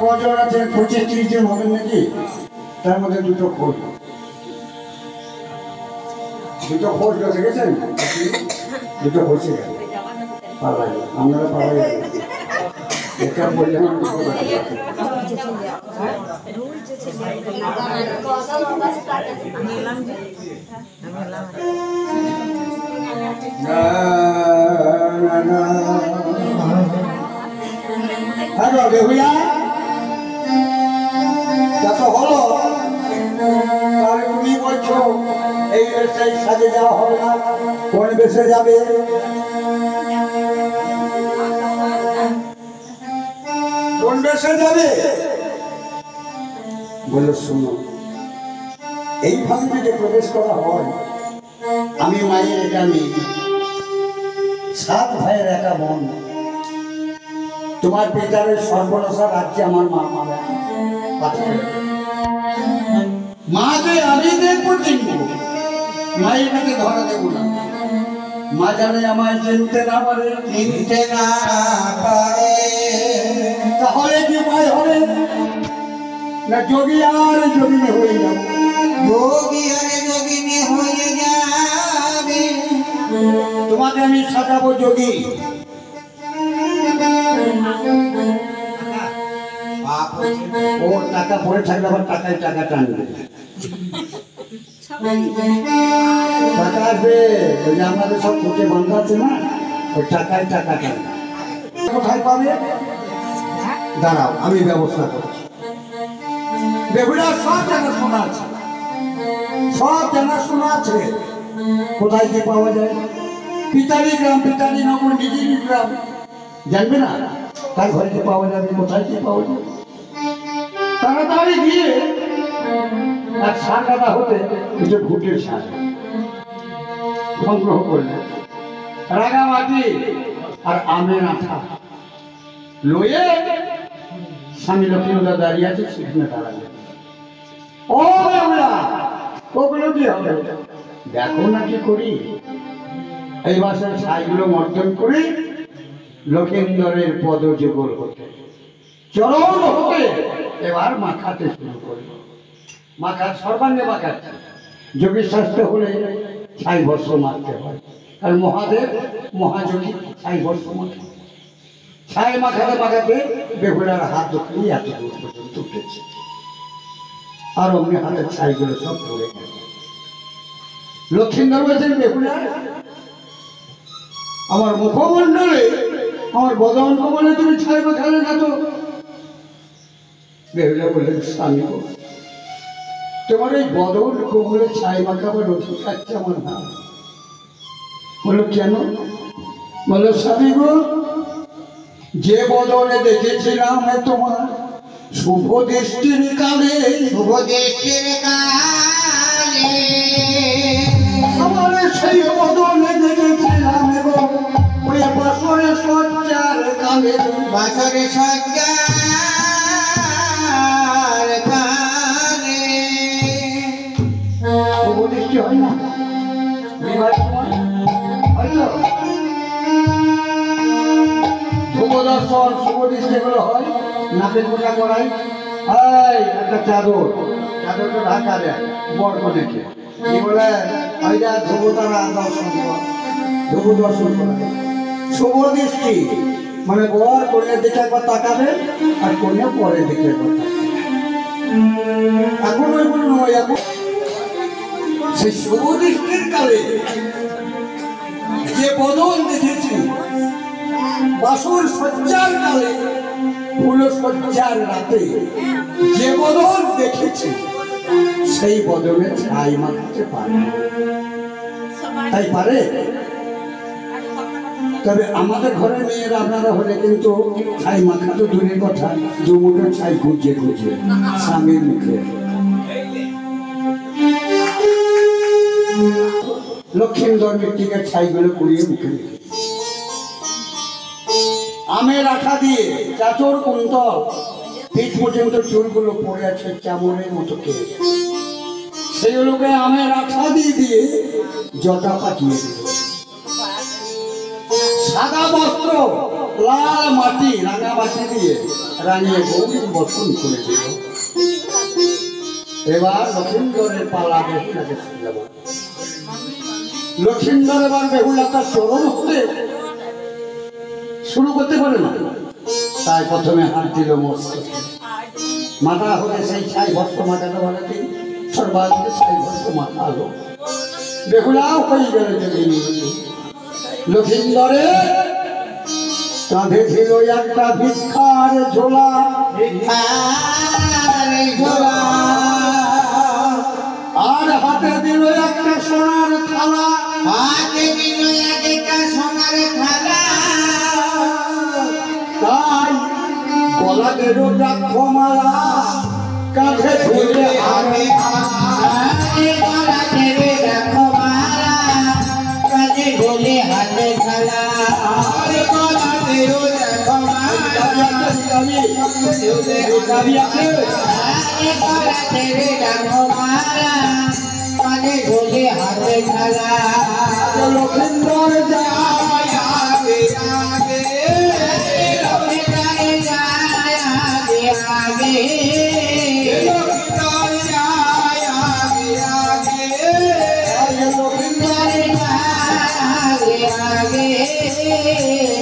কজন আছে? 25-30 জন হবেন নাকি? তার মধ্যে দুটো খোঁজ দেখেছেন? দুটো বসে গেল পালাই, আপনারা পালাই এটা বললেন। হ্যালো বেহুলা, যত হলো তাহলে তুমি বলছো এই বেশে সাজে যাওয়া হবে না, কোন বেশে যাবে? কোন বেশে যাবে? বললো শুনো, এইভাবে যদি প্রবেশ করা হয়, আমি মায়ের একা মেয়ে, 7 ভাইয়ের একা বোন, তোমার পিতার সর্বনাশা রাজ্যে আমার মা মারা মাকে আমি দেখবো চিনবো, মায়ের কাছে ধরা দেবো না। মা জানে আমায় চিনতে না পারে, তাহলে কি উপায় হবে? না যোগী আর যোগিনী হয়ে যাবো। যোগী আরে যোগিনী হয়ে যাবে। তোমাকে আমি সাজাবো যোগী। ও টাকা পরে থাকলে আবার টাকায় টাকা টানবে, টাকা আসবে। ওই যে আমাদের সব খুঁটে বন্ধ আছে না, ওই টাকায় টাকা টানবে। কোথায় পাবে? দাঁড়াও, আমি ব্যবস্থা করছি। বেহুলা সব জানাশোনা আছে, সব জানাশোনা আছে। কোথায় কি পাওয়া যায়? পিতারি গ্রাম, পিতারি নগর, নিজেরই গ্রাম, জানবে না তার ঘরে কি পাওয়া যাবে, কোথায় কি পাওয়া যাবে? তাড়াতাড়ি গিয়ে এক সার গাদা হতে কিছু ঘুটের সার সংগ্রহ করলেন, রাঙামাটি আর আমের আঠা লয়ে স্বামী লক্ষ্মীন্দর দাঁড়িয়ে আছে, সেখানে দাঁড়ালেন। ও আমরা ওগুলো কি হবে, দেখো না কি করি। এই বাসার ছাইগুলো মর্জন করে লক্ষিন্দরের পদ যুগল হতে চরম হতে এবার মাখাতে শুরু করল। মাখা সর্বাঙ্গে মাখাচ্ছে। যোগীর শাস্ত্র হলে ছাই বর্ষ মারতে হয়, আর মহাদেব মহাযোগী ছাই বর্ষ মাখে। ছাই মাখাতে মাখাতে বেহুলার হাত দুখানি এত দূর পর্যন্ত উঠেছে, আর অমনি হাতের ছাইগুলো সব পড়ে গেছে। লক্ষিন্দর বলছেন, বেহুলা আমার মুখমণ্ডলে আমার বদন কমলে তুমি ছাই মাখালে না তো? বেহুলা বললেন, স্বামী তোমার এই বদন কোমলে ছাই মাখাবার ওষুধ খাচ্ছে আমার না। বললো কেন? বললো স্বামী গো, যে বদনে দেখেছিলাম তোমার শুভ দৃষ্টির কালে, শুভ দৃষ্টির কালে আমার সেই বদনে দেখেছিলাম এবং ওই বাসরে সজ্জার কালে, বাসরে সজ্জার কালে শুভ দৃষ্টি হয় না? বিবাহের সময় হয়তো শুভ দর্শন, শুভ দৃষ্টি এগুলো হয়। নাকের মোটা করাই একটা চাদর, চাদরটা ঢাকা দেয় বর কনেকে, কি বলে ওইটা ধ্রুবতারা দর্শন করা, ধ্রুব দর্শন করা। শুভ দৃষ্টি মানে বর কন্যার দিকে একবার তাকাবে আর কন্যা পরের দিকে একবার তাকাবে। এখন ওইগুলো নয়, এখন সেই শুভ দৃষ্টির কালে যে বদন দেখেছি, বাসর সজ্জার কালে ফুল সজ্জার রাতে যে বদন দেখেছি, সেই বদনে ছাই মাখাতে পারে। তাই পারে? তবে আমাদের ঘরের মেয়েরা আপনারা হলে কিন্তু ছাই মাখা তো দূরের কথা, দুমুঠো ছাই গুজে গুজে স্বামীর মুখে। লক্ষিন্দর মৃত্তিকার ছাইগুলো কুড়িয়ে মুখে রেখে, আমের আঠা দিয়ে চাচর কুন্তল পিঠ পর্যন্ত চুলগুলো পড়ে আছে চামড়ের মতো কেস, সেগুলোকে আমের আঠা দিয়ে দিয়ে জটা পাঠিয়ে দিল। সাদা বস্ত্র লাল মাটি রাঙা মাটি দিয়ে রাঙিয়ে গৌরী বর্ষণ করে দিল। এবার লক্ষিন্দরের পালা বেহুলাকে সাজাবো। লক্ষিন্দর এবার বেহুলা তার চরণ হতে শুরু করতে পারে না, তাই প্রথমে হাত দিল মস্তকে, মাথা হলে সেই ছাই ভস্ম মাথাটা বলাতেই সর্বাধিক ছাই ভস্ম মাথা হলো। বেহুলাও হয়ে গেল যদি লক্ষিন্দরে কাঁধে ছিল একটা ভিক্ষার ঝোলা, আর হাতে দিল একটা সোনার থালা, হাতে দিল একটা সোনার থালা, তাই গলাতে রুদ্রাক্ষমালা, কাঁধে ঝুলে গলাতে রুদ্রাক্ষমালা, কাঁধে ঝুলে হাতে থালা, গলাতে রুদ্রাক্ষমালা, গলাতে রুদ্রাক্ষমালা, কাঁধে ঝুলে হাতে থালা। লক্ষিন্দর যায় আগে আগে, লক্ষিন্দর যায় আগে আগে, লক্ষিন্দর যায় আগে আগে,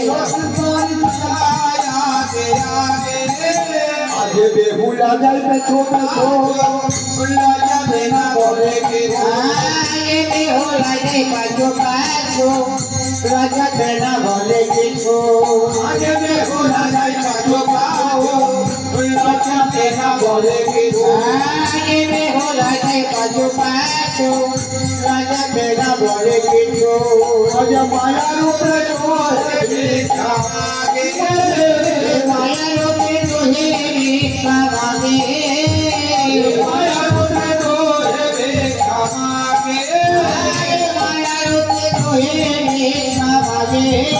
লক্ষিন্দর যায় আগে আগে, আগে বেহুলা যাইবে ছোট বেহুলা যাবে না বলে কে, বেহুলা যাইবে ছোট রাজা বেনা বলে কিছু, আগে বেহুলা যাইবে ছোট রাজা তেনা বলে কিছু আরে বেহুলা যে পাঁচু পাঁচু রাজা তেনা বলে কিছু রাজা মায়ার উপরে তোরে ভিক্ষা মাগে মায়ার উপরে তোরে ভিক্ষা মাগে মায়ার উপরে তোরে ভিক্ষা মাগে মায়ার উপরে তোরে ভিক্ষা মাগে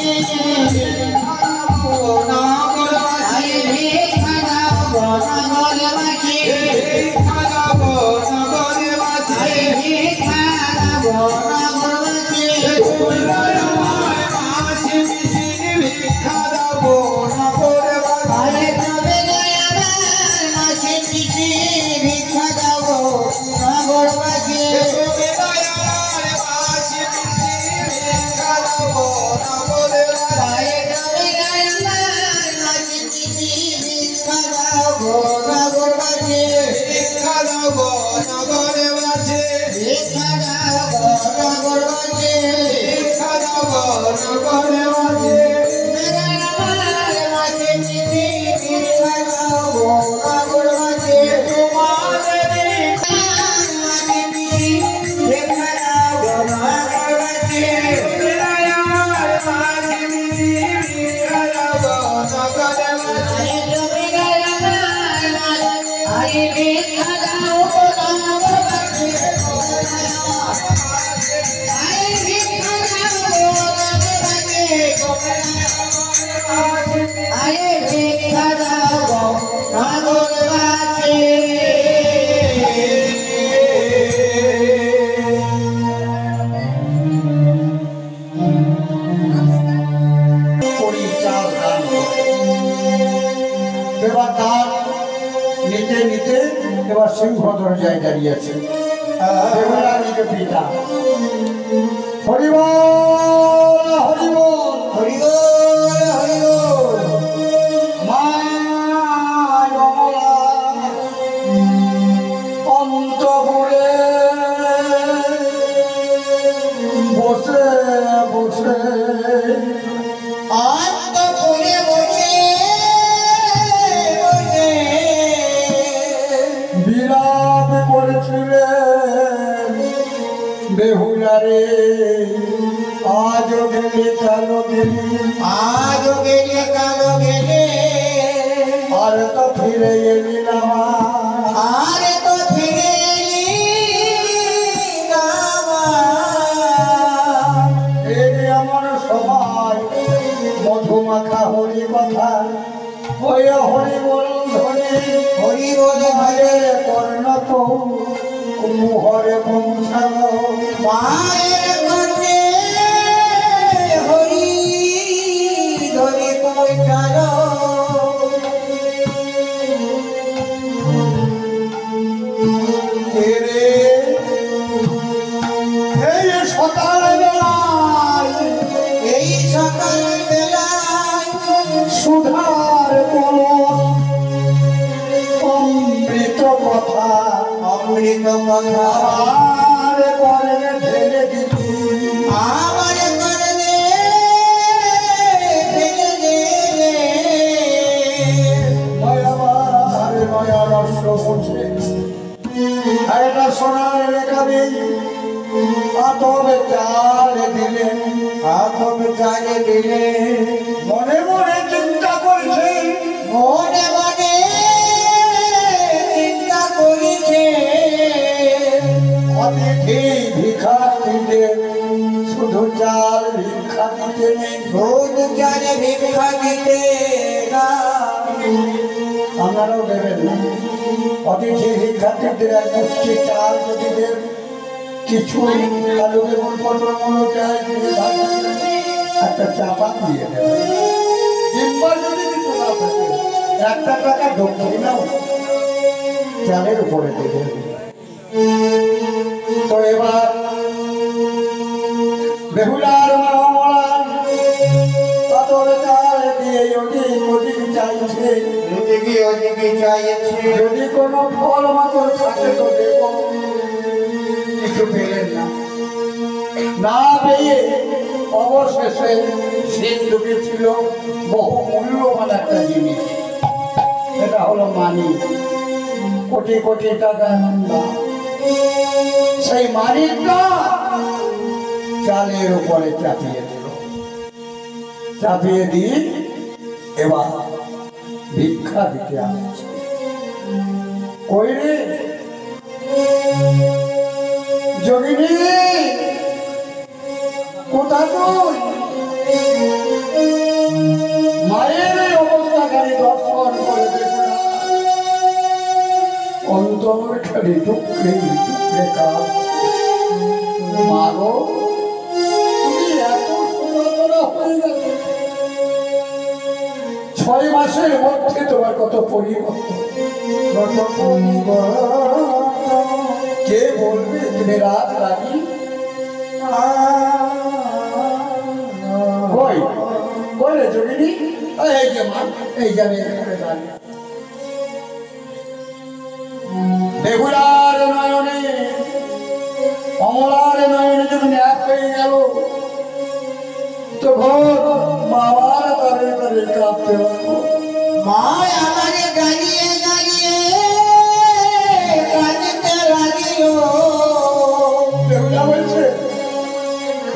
এবার সিংহ দরজায় দাঁড়িয়েছে বেহুলার পিতা হরিবল হরিবল হরিবল হরিবল মা কমলা অন্তপুরে বসে বসে অন্তপুরে বসে বিলাপ করেছিলেন বেহুলারে আজ গেলে কালো গেলি আজ গেলে কালো গেলে আর তো ফিরে এলি না মা আরে তো ফিরে এলি না মা। এই আমার সবাই মধুমাখা হরি কথা হয়ে হরি বল ধরে হরি বলে মায়ে কর্ণ তো মুহরে পৌঁছালো মায়ের কর্ণে হরি ধরে পৌঁছালো রে এই সকাল বেলায় এই সকাল বেলায় সুধার কলস অমৃত কথা অমৃত কথা আর কর্ণে ঢেলে দিতি আমার কর্ণে ফেলে দিলে নয়াবার নয়া রস উঠে একটা সোনার রেখাবি আতবে চাল দিলেন আতবে চালে দিলে মনে মনে চিন্তা করছে মনে মনে চিন্তা করেছে অতিথি ভিক্ষা দিতে শুধু চাল ভিক্ষা দিতে নেই রোজ চালে ভিক্ষা দিতে না আপনারাও দেবেন না অতিথি ভিক্ষার্থীদের এক মুষ্টি চাল যদি দেন কিছু আলু বেগুন পটল মূলো চাই একটা চাপা দিয়ে দেবেন কিংবা যদি কিছু না থাকে একটা টাকা দক্ষিণাও চালের উপরে দেবেন তো এবার বেহুলার মামলা পাতর চাল দিয়ে ওদিক চাইছে ওদিকে চাইছে যদি কোনো ফল মাত্র থাকে তো দেব কিছু পেলেন না না পেয়ে অবশেষে সিন্ধুকে ছিল বহু মূল্যবান একটা জিনিস এটা হলো মানি, কোটি কোটি টাকা দাম। সেই মানিকটা চালের উপরে চাপিয়ে দিল, চাপিয়ে দিয়ে এবার ভিক্ষা দিতে আসছে। কই রে যোগিনী, কোথা তুই? মায়ের অবস্থাখানি দর্শন করে দেখলাম, অন্তর খালি টুকরে টুকরে কাঁদছে। মা গো, তুমি এত সুন্দর হয়ে গেছো, 6 মাসের মধ্যে তোমার কত পরিবর্তন, কত পরিবর্তন। কে বলবে তুমি রাত রানী? কই কই রে যোগিনী? এই যে মা, এই যাবে এখানে দাঁড়িয়ে। বেহুলার নয়নে, অমলার নয়নে যখন এক হয়ে গেল, তখন বাবার তারে তারে কাঁপতে লাগলো। মা আমাকে গাড়িয়ে গাড়িয়ে কাঁদতে লাগিল। বেহুলা বলছে,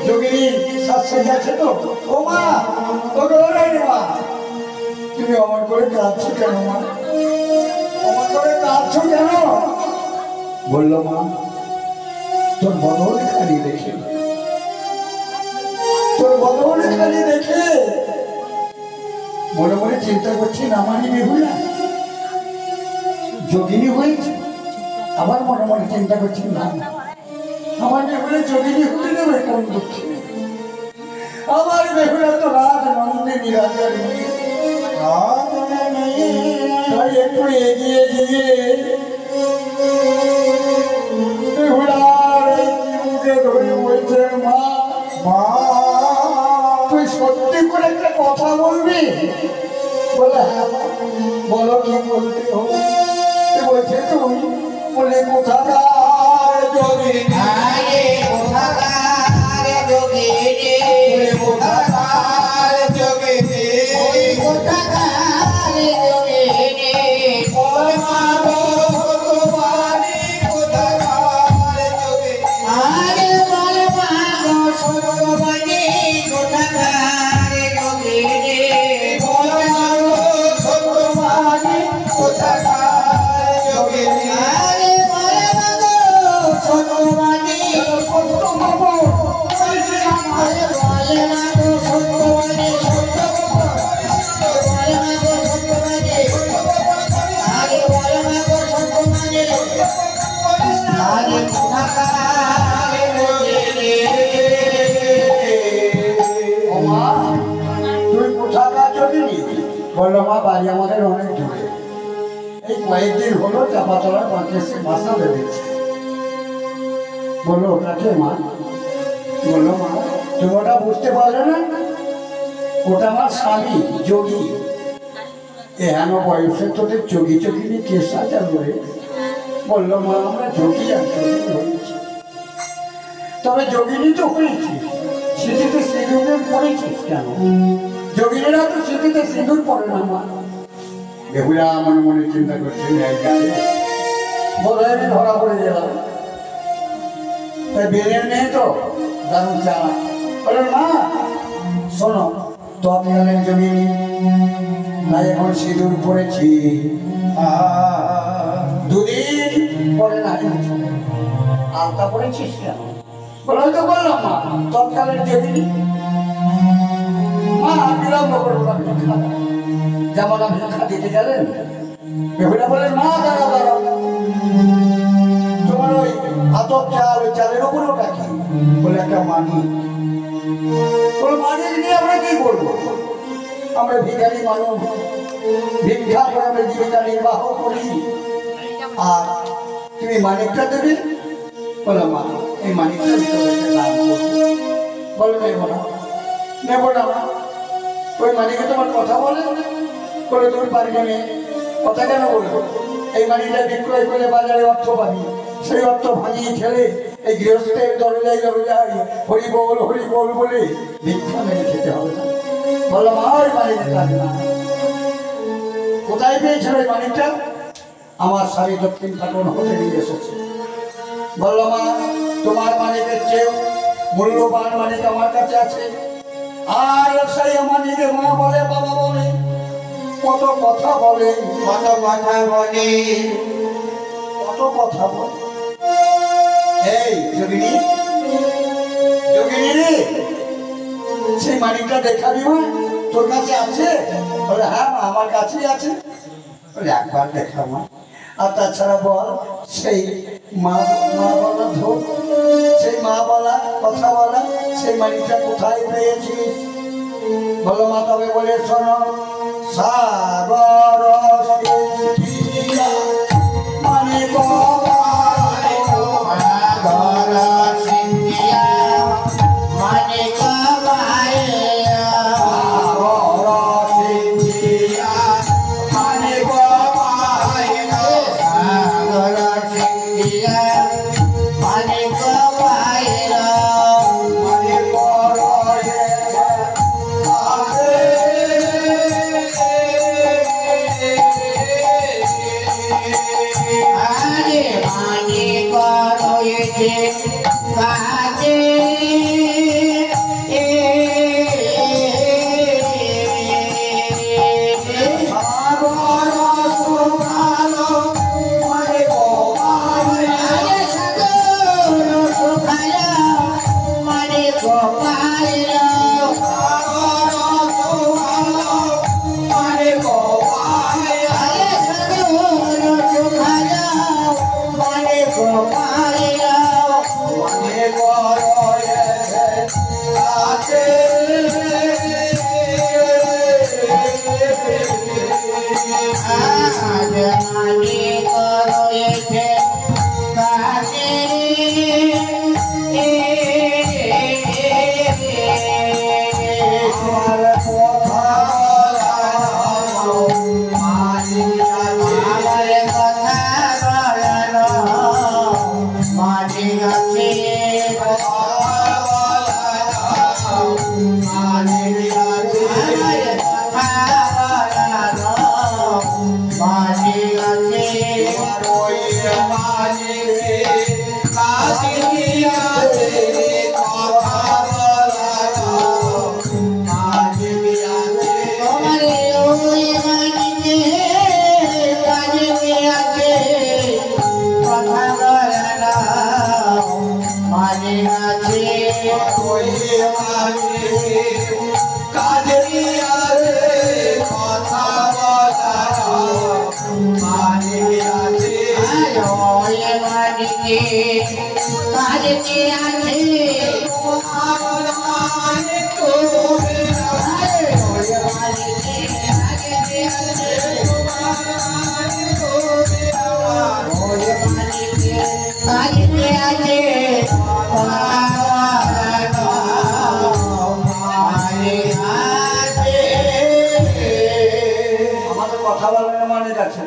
যোগিনী শাস্ত্রে গেছে তো? ও মা, ও গৌরানী মা, তুমি অমন করে কাঁদছো কেন মা? অমন করে কাঁদছো কেন? বলল মা, তোর বদল খালি দেখে, তোর বদল খালি দেখে মনে মনে চিন্তা করছি না মানি বেহুলা যোগিনী হয়েছে। আবার মনে মনে চিন্তা করছি না আমার বেহুলা যোগিনী হতে দেবে কোন দুঃখে? আমার বেহুলা তো রাত নন্দিনী রাজার মেয়ে। তাই একটু এগিয়ে গিয়ে বেহুলার এই চিবুকে ধরে বলছে, মা মা, তুই সত্যি করে একটা কথা বলবি? বলে হ্যাঁ মা, বলো কি বলতে হবে? বলছে তুমি বলে কোথাকার যোগিনী, কোথাকার যোগিনী, কোথাকার যোগিনী, কোথাকার যোগিনী, বল মা গো ভগবানী, কোথাকার যোগিনী, আরে বল মা গো ভগবানী, কোথাকার যোগিনী, বল মা গো ভগবানী, কোথাকার যোগিনী, আরে বল মা গো ভগবানী, কত বাবু আরে বল মা গো ভগবানী, তুই কোথাকার যোগিনী? বললো মা, বাড়ি আমাদের অনেক দূরে, এই কয়েকদিন হলো চাপাতলার বাঁকে বাসা বেঁধেছে। বললো ওটাকে মা? বললো মা, তুমি ওটা বুঝতে পারলে না? ওটা আমার স্বামী যোগী। এহেন বয়সে তোদের যোগী যোগিনী কে সাজা করে? বললো মা, আমরা যোগী আর যোগী হয়েছি। তবে যোগিনী তো হয়েছি, স্মৃতিতে সিঁদুর পড়েছিস কেন? যোগিনীরা তো স্মৃতিতে সিঁদুর পড়ে না মা। বেহুলা মনে মনে চিন্তা করছেন, বোধ হয় আমি ধরা পড়ে গেলাম। তাই বেরের নেই তো দারুণ চালা। বলেন মা শোনো, তৎকালীন যোগিনী না এখন সিঁদুর পড়েছি, 2 দিন পরে না আলতা পড়েছিস কেন? বলে তো বললাম মা, তৎকালীন যোগিনী। মা বিলম্ব করবো না, ভিক্ষা দাও। যেমন ভিক্ষা দিতে গেলেন, বেহুলা বলেন, মা দাঁড়াও দাঁড়াও, তোমার ওই হাতর চাল, ওই চালের উপরে ওটা কি? বলে একটা মানি। তোর মানি নিয়ে আমরা কি করবো? আমরা ভিখারি মানুষ, ভিক্ষা করে আমরা জীবিকা নির্বাহ করি, আর তুমি মানিকটা দেবে? বলো মা, এই মানিকটা দান করবো। বলো নেবো না, নেবো না মা। ওই মানিকে তোমার কথা বলে? বলে তুমি পারবে না। কথা কেন বলবো? এই মানিটা বিক্রয় করে বাজারে অর্থ পাবি, সেই অর্থ ভাঙিয়ে খেলে এই গৃহস্থের দরজায় দরজায় হরি বল বলে ভিক্ষা মেরে খেতে হবে না। বললাম আর মানিকে কাজ না। কোথায় পেয়েছিল এই মানিকটা? আমার স্বামী দক্ষিণ ঠাকুর হতে নিয়ে এসেছে। বললো মা, তোমার মানিকের চেয়েও মূল্যবান মানিক আমার কাছে আছে। আর সেই মানিকে মা বলে, বাবা বলে, কত কথা বলে, কত কথা বলে, কত কথা বলে। এই যোগিনী, যোগিনী রে, সেই মানিকটা দেখাবি মা, তোর কাছে আছে? বলে হ্যাঁ মা, আমার কাছেই আছে। বলে একবার দেখা মা। আর তাছাড়া বল, সেই মা বলা ধর, সেই মা বলা কথা বলা, সেই মানিকটা কোথায় পেয়েছিস? বলো মা, তবে বলে শোনো, সাগর মানিক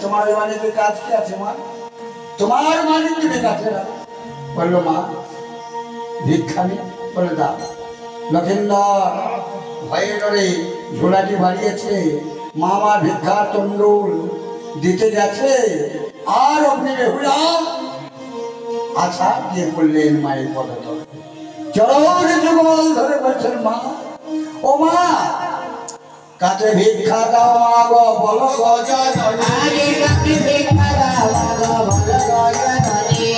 তোমার মালিকের কাজ কি আছে মা? তোমার মালিক তুমি কাছে রাখো। বললো মা, ভিক্ষা নি? বলে দাও। লক্ষিন্দর ভয়ে ডরে ঝোলাটি বাড়িয়েছে, মামা ভিক্ষার তন্ডুল দিতে গেছে, আর অগ্নি বেহুলা আশা দিয়ে বললেন মায়ের পদতলে, চরণে যুগল ধরে বলছেন মা, ও মা কাছে ভিক্ষা দাও মা গো, বলো গজননী কাছে ভিক্ষা দাও মা গো, বলো গজননী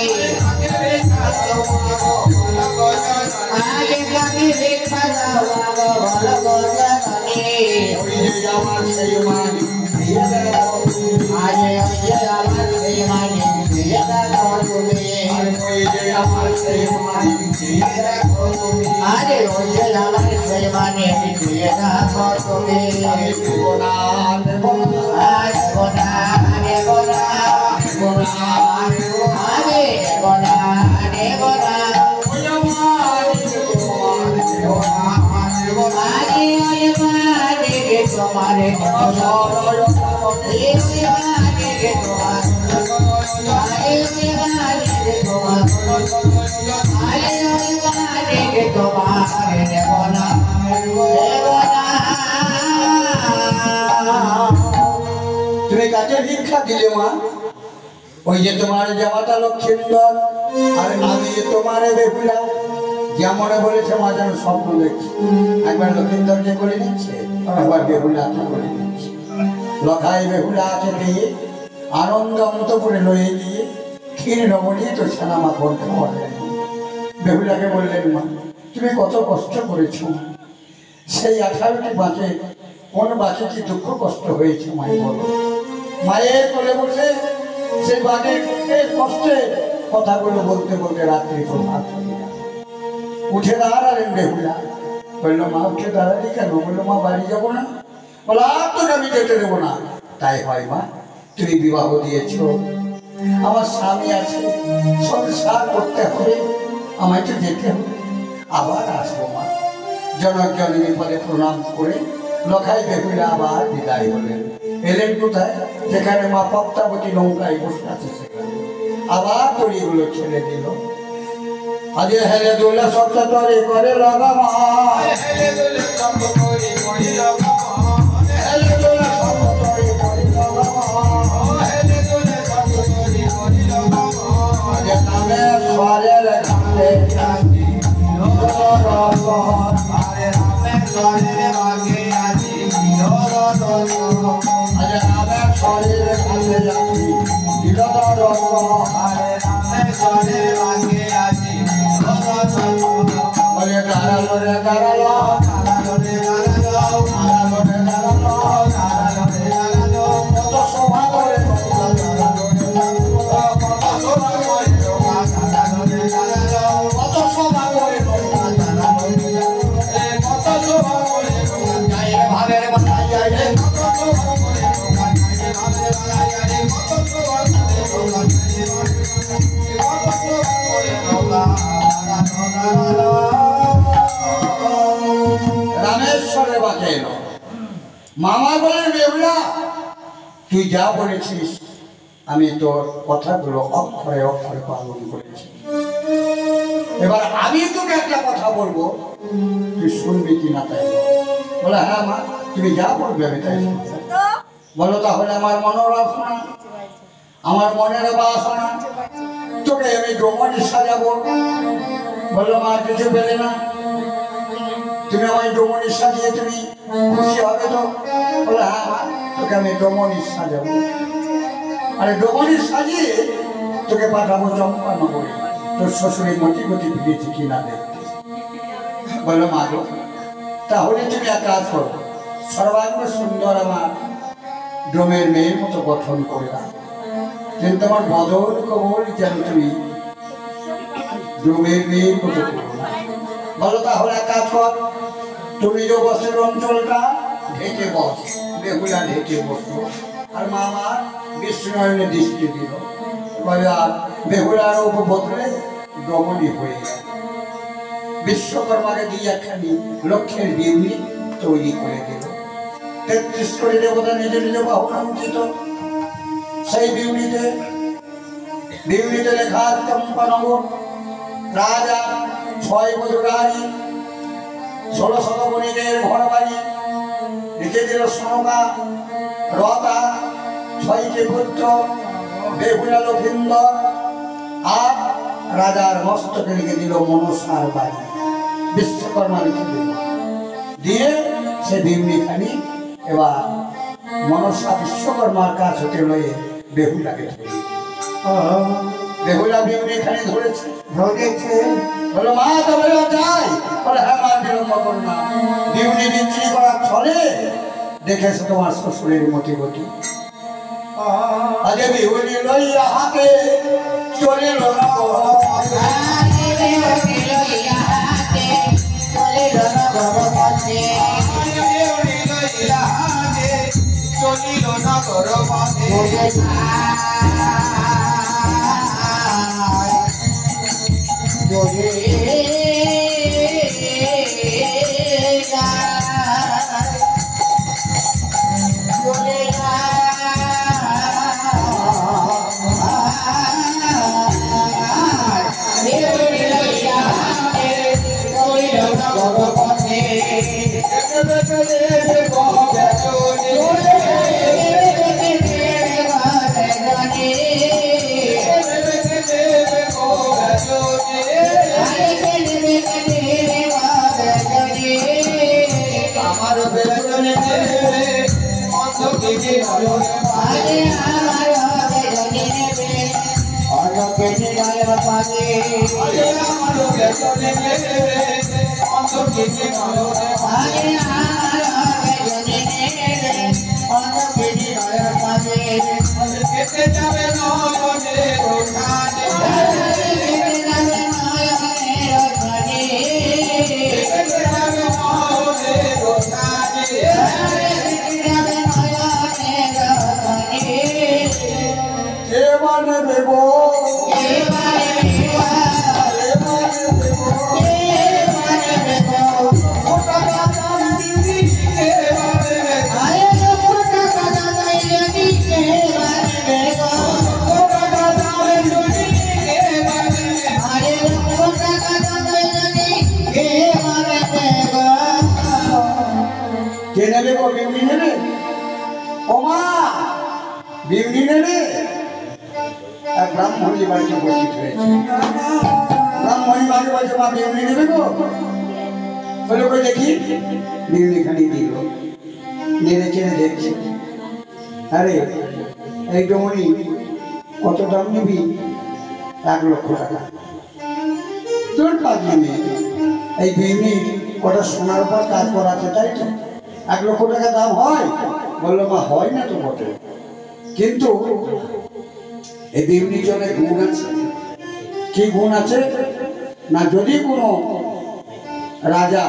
আগে কাছে ভিক্ষা দাও মা গো, বলো গজননী ওই যে আমার সেই মানি দিয়ে দাও, আগে ওই যে আমার সেই মানি দিয়ে দাও তুমি, ওই যে আমার সেই মানি দিয়ে দাও তুমি, আরে ওই যে আমার সেই মানি দিয়ে দাও তুমি, দেবো না দেবো না দেবো না দেবো না দেবো না আরে দেবো না দেবো না ওই আমার দেবো না দেবো না আরে ওই আমার তোমারে সরয় এই মানে তোমার আরে ওই মানে তোমার আরে ওই মানে তোমার দেবো না দেবো না। তুমি কাছে ভিক্ষা দিলে মা? ওই যে তোমার জামাতা লক্ষ্মীন্দর আর আমি তোমার বেহুলা যেমন বলেছে মা যেন স্বপ্ন দেখছি। একবার লক্ষ্মীন্দরকে করে নিচ্ছে, একবার বেহুলাকে করে নিচ্ছে। লখাই বেহুলাকে দিয়ে আনন্দ অন্তপুরে লয়ে গিয়ে ক্ষীর নবনী তো ছানামা করতে পারলেন। বেহুলাকে বললেন মা তুমি কত কষ্ট করেছ, সেই 18টি বাঁকে কোন বাঁকে কি দুঃখ কষ্ট হয়েছে মায়ের বলো। মায়ের কোলে বসে সেই বাঁকের কষ্টের কথাগুলো বলতে বলতে রাত্রি প্রভাত হয়ে গেল। উঠে দাঁড়ালেন বেহুলা। বললো মা উঠে দাঁড়ালি কেন? বললো মা বাড়ি যাবো না। বলো আর তোকে আমি যেতে দেবো না। তাই হয় মা, তুমি বিবাহ দিয়েছ, আমার স্বামী আছে, সংসার করতে হবে, আমায় তো যেতে হবে, আবার আসবো মা। জনক জননী পদে প্রণাম করে লখাই বেহুলা আবার বিদায় হলেন। এলেন কোথায়? যেখানে মা পদ্মাবতী নৌকায় বসে আছে সেখানে। আবার তড়িগুলো ছেড়ে দিল। আজে হেলে দোলা শব্দ তরে করে লগা মা, হেলে দোলা শব্দ তরে করে লগা মা, হেলে দোলা শব্দ তরে করে লগা মা, হেলে দোলা শব্দ তরে করে লগা মা। আজে নামে স্বরের ঘাটে আসি রররর, আরে নামে স্বরের আগে আসি রররর, আজে নামে স্বরের ঘাটে আসি রররর, আরে নামে স্বরের আগে আসি। ওরে দাঁড়ালো রে দাঁড়ালো, দাঁড়ালো রে দাঁড়ালো, দাঁড়ালো রে দাঁড়ালো, দাঁড়ালো রে দাঁড়ালো, কত শোভা করে দাঁড়ালো রে দাঁড়ালো, কত শোভা করে দাঁড়ালো রে দাঁড়ালো, কত শোভা করে দাঁড়ালো রে দাঁড়ালো, কত শোভা করে যাই রে ভাবের বানাই যাই রে, কত শোভা করে যাই রে ভাবের বানাই যাই রে, কত শোভা করে যাই রে কত শোভা করে রামেশ্বরের বাঁকে এলো। মামা বলেন বেহুলা তুই যা বলেছিস আমি তোর কথাগুলো অক্ষরে অক্ষরে পালন করেছি। এবার আমি তোকে একটা কথা বলবো, তুই শুনবি কি না তাই? বলে হ্যাঁ মা তুমি যা বলবে আমি তাই শুনবো। বলো তাহলে আমার মনোবাসনা, আমার মনের বাসনা, তোকে আমি ডোমনি সাজাবো। বললো মা কিছু পেলে না, তুমি আমায় ডোমনি সাজিয়ে তুমি খুশি হবে তো? বলে হ্যাঁ মা তোকে আমি ডোমনি সাজাবো। আরে ডোমনি সাজিয়ে তোকে পাঠাবো চম্পানগরে, তোর শ্বশুরের মতি গতি ফিরেছি কিনা দেখতে। বললো মা গো তাহলে তুমি এক কাজ করো, সর্বাঙ্গ সুন্দর আমার ডোমের মেয়ের মতো গঠন করে দাও, কিন্তু আমার বদল কবল যেন তুমি ডোমের মেয়ের মতো করো না। বলো তাহলে এক কাজ কর, তুমি যে বসের অঞ্চলটা ঢেকে বস। বেহুলা ঢেকে বসলো আর মা আমার বিষ্ণুনয়নে দৃষ্টি দিল। এবারে আর বেহুলার উপবদলে ডমনি হয়ে গেল। বিশ্বকর্মাকে দিয়ে একখানি লক্ষ্যের বিউনি তৈরি করে দিল। 33 কোটি দেবতা নিজে নিজে বাহন উচিত। সেই বিউনিতে লেখা চম্পানগর রাজা 6 বধূরানী 16 বণিকের ঘর বাড়ি, লিখে দিল সনকা রতা 6টি পুত্র বেহুলা লক্ষিন্দর, আর রাজার মস্তকে লিখে দিল মনসার বাড়ি। বিশ্বকর্মা লিখে দিল দিয়ে সে বিউনিখানি এবার মনসা বিশ্বকর্মার কাছ হতে লয়ে বেহুলাকে ধরে। বেহুলা বিউনিখানি ধরেছে। বলো মা তবে যাই? বলে হ্যাঁ মা বিলম্ব করো না, বিউনি বিক্রি করার ছলে দেখেছে তোমার শ্বশুরের মতি গতি। আগে বিউনি লইয়া হাতে চলিল না চলিল না কর পাশে। আরে কে নেবে আমার বেদনে অন্তকে ভালো আরে আমার বেদনে অন্তকে ভালো পাবে আরে আমার বেদনে অন্তকে ভালো আরে আমার বেদনে অন্তকে ভালো পাবে কেটে যাবে নয়নে রোখানে কেটে যাবে নয়নে রোখানে কেটে যাবে নয়নে রোখানে কেটে যাবে নয়নে রোখানে কে মানে দেব কে মানে দেব কে মানে দেব কে মানে দেব ওটা কথা দিদি কে মানে দেব আরে ওটা কথা দিদি কে মানে দেব ওটা কথা দিদি কে মানে দেব আরে ওটা কথা দিদি কে মানে দেব কে নেবে গো বিউনি নেবে ও মা বিউনি নেবে আর ব্রাহ্মণী বাড়িতে উপস্থিত হয়েছে ব্রাহ্মণী বাড়ি বলছে মা বিউনি নেবে গো বলে কই দেখি বিউনি খানি দিল নেড়ে চেড়ে দেখছি আরে এই ডমনি কত দাম নিবি 1 লক্ষ টাকা তোর পাগলি মেয়ে এই বিউনি কটা সোনার উপর কাজ করা আছে তাই তো 1 লক্ষ টাকা দাম হয় বললো মা হয় না তো বটে কিন্তু এই বিউনি জলে গুণ আছে কি গুণ আছে না যদি কোনো রাজা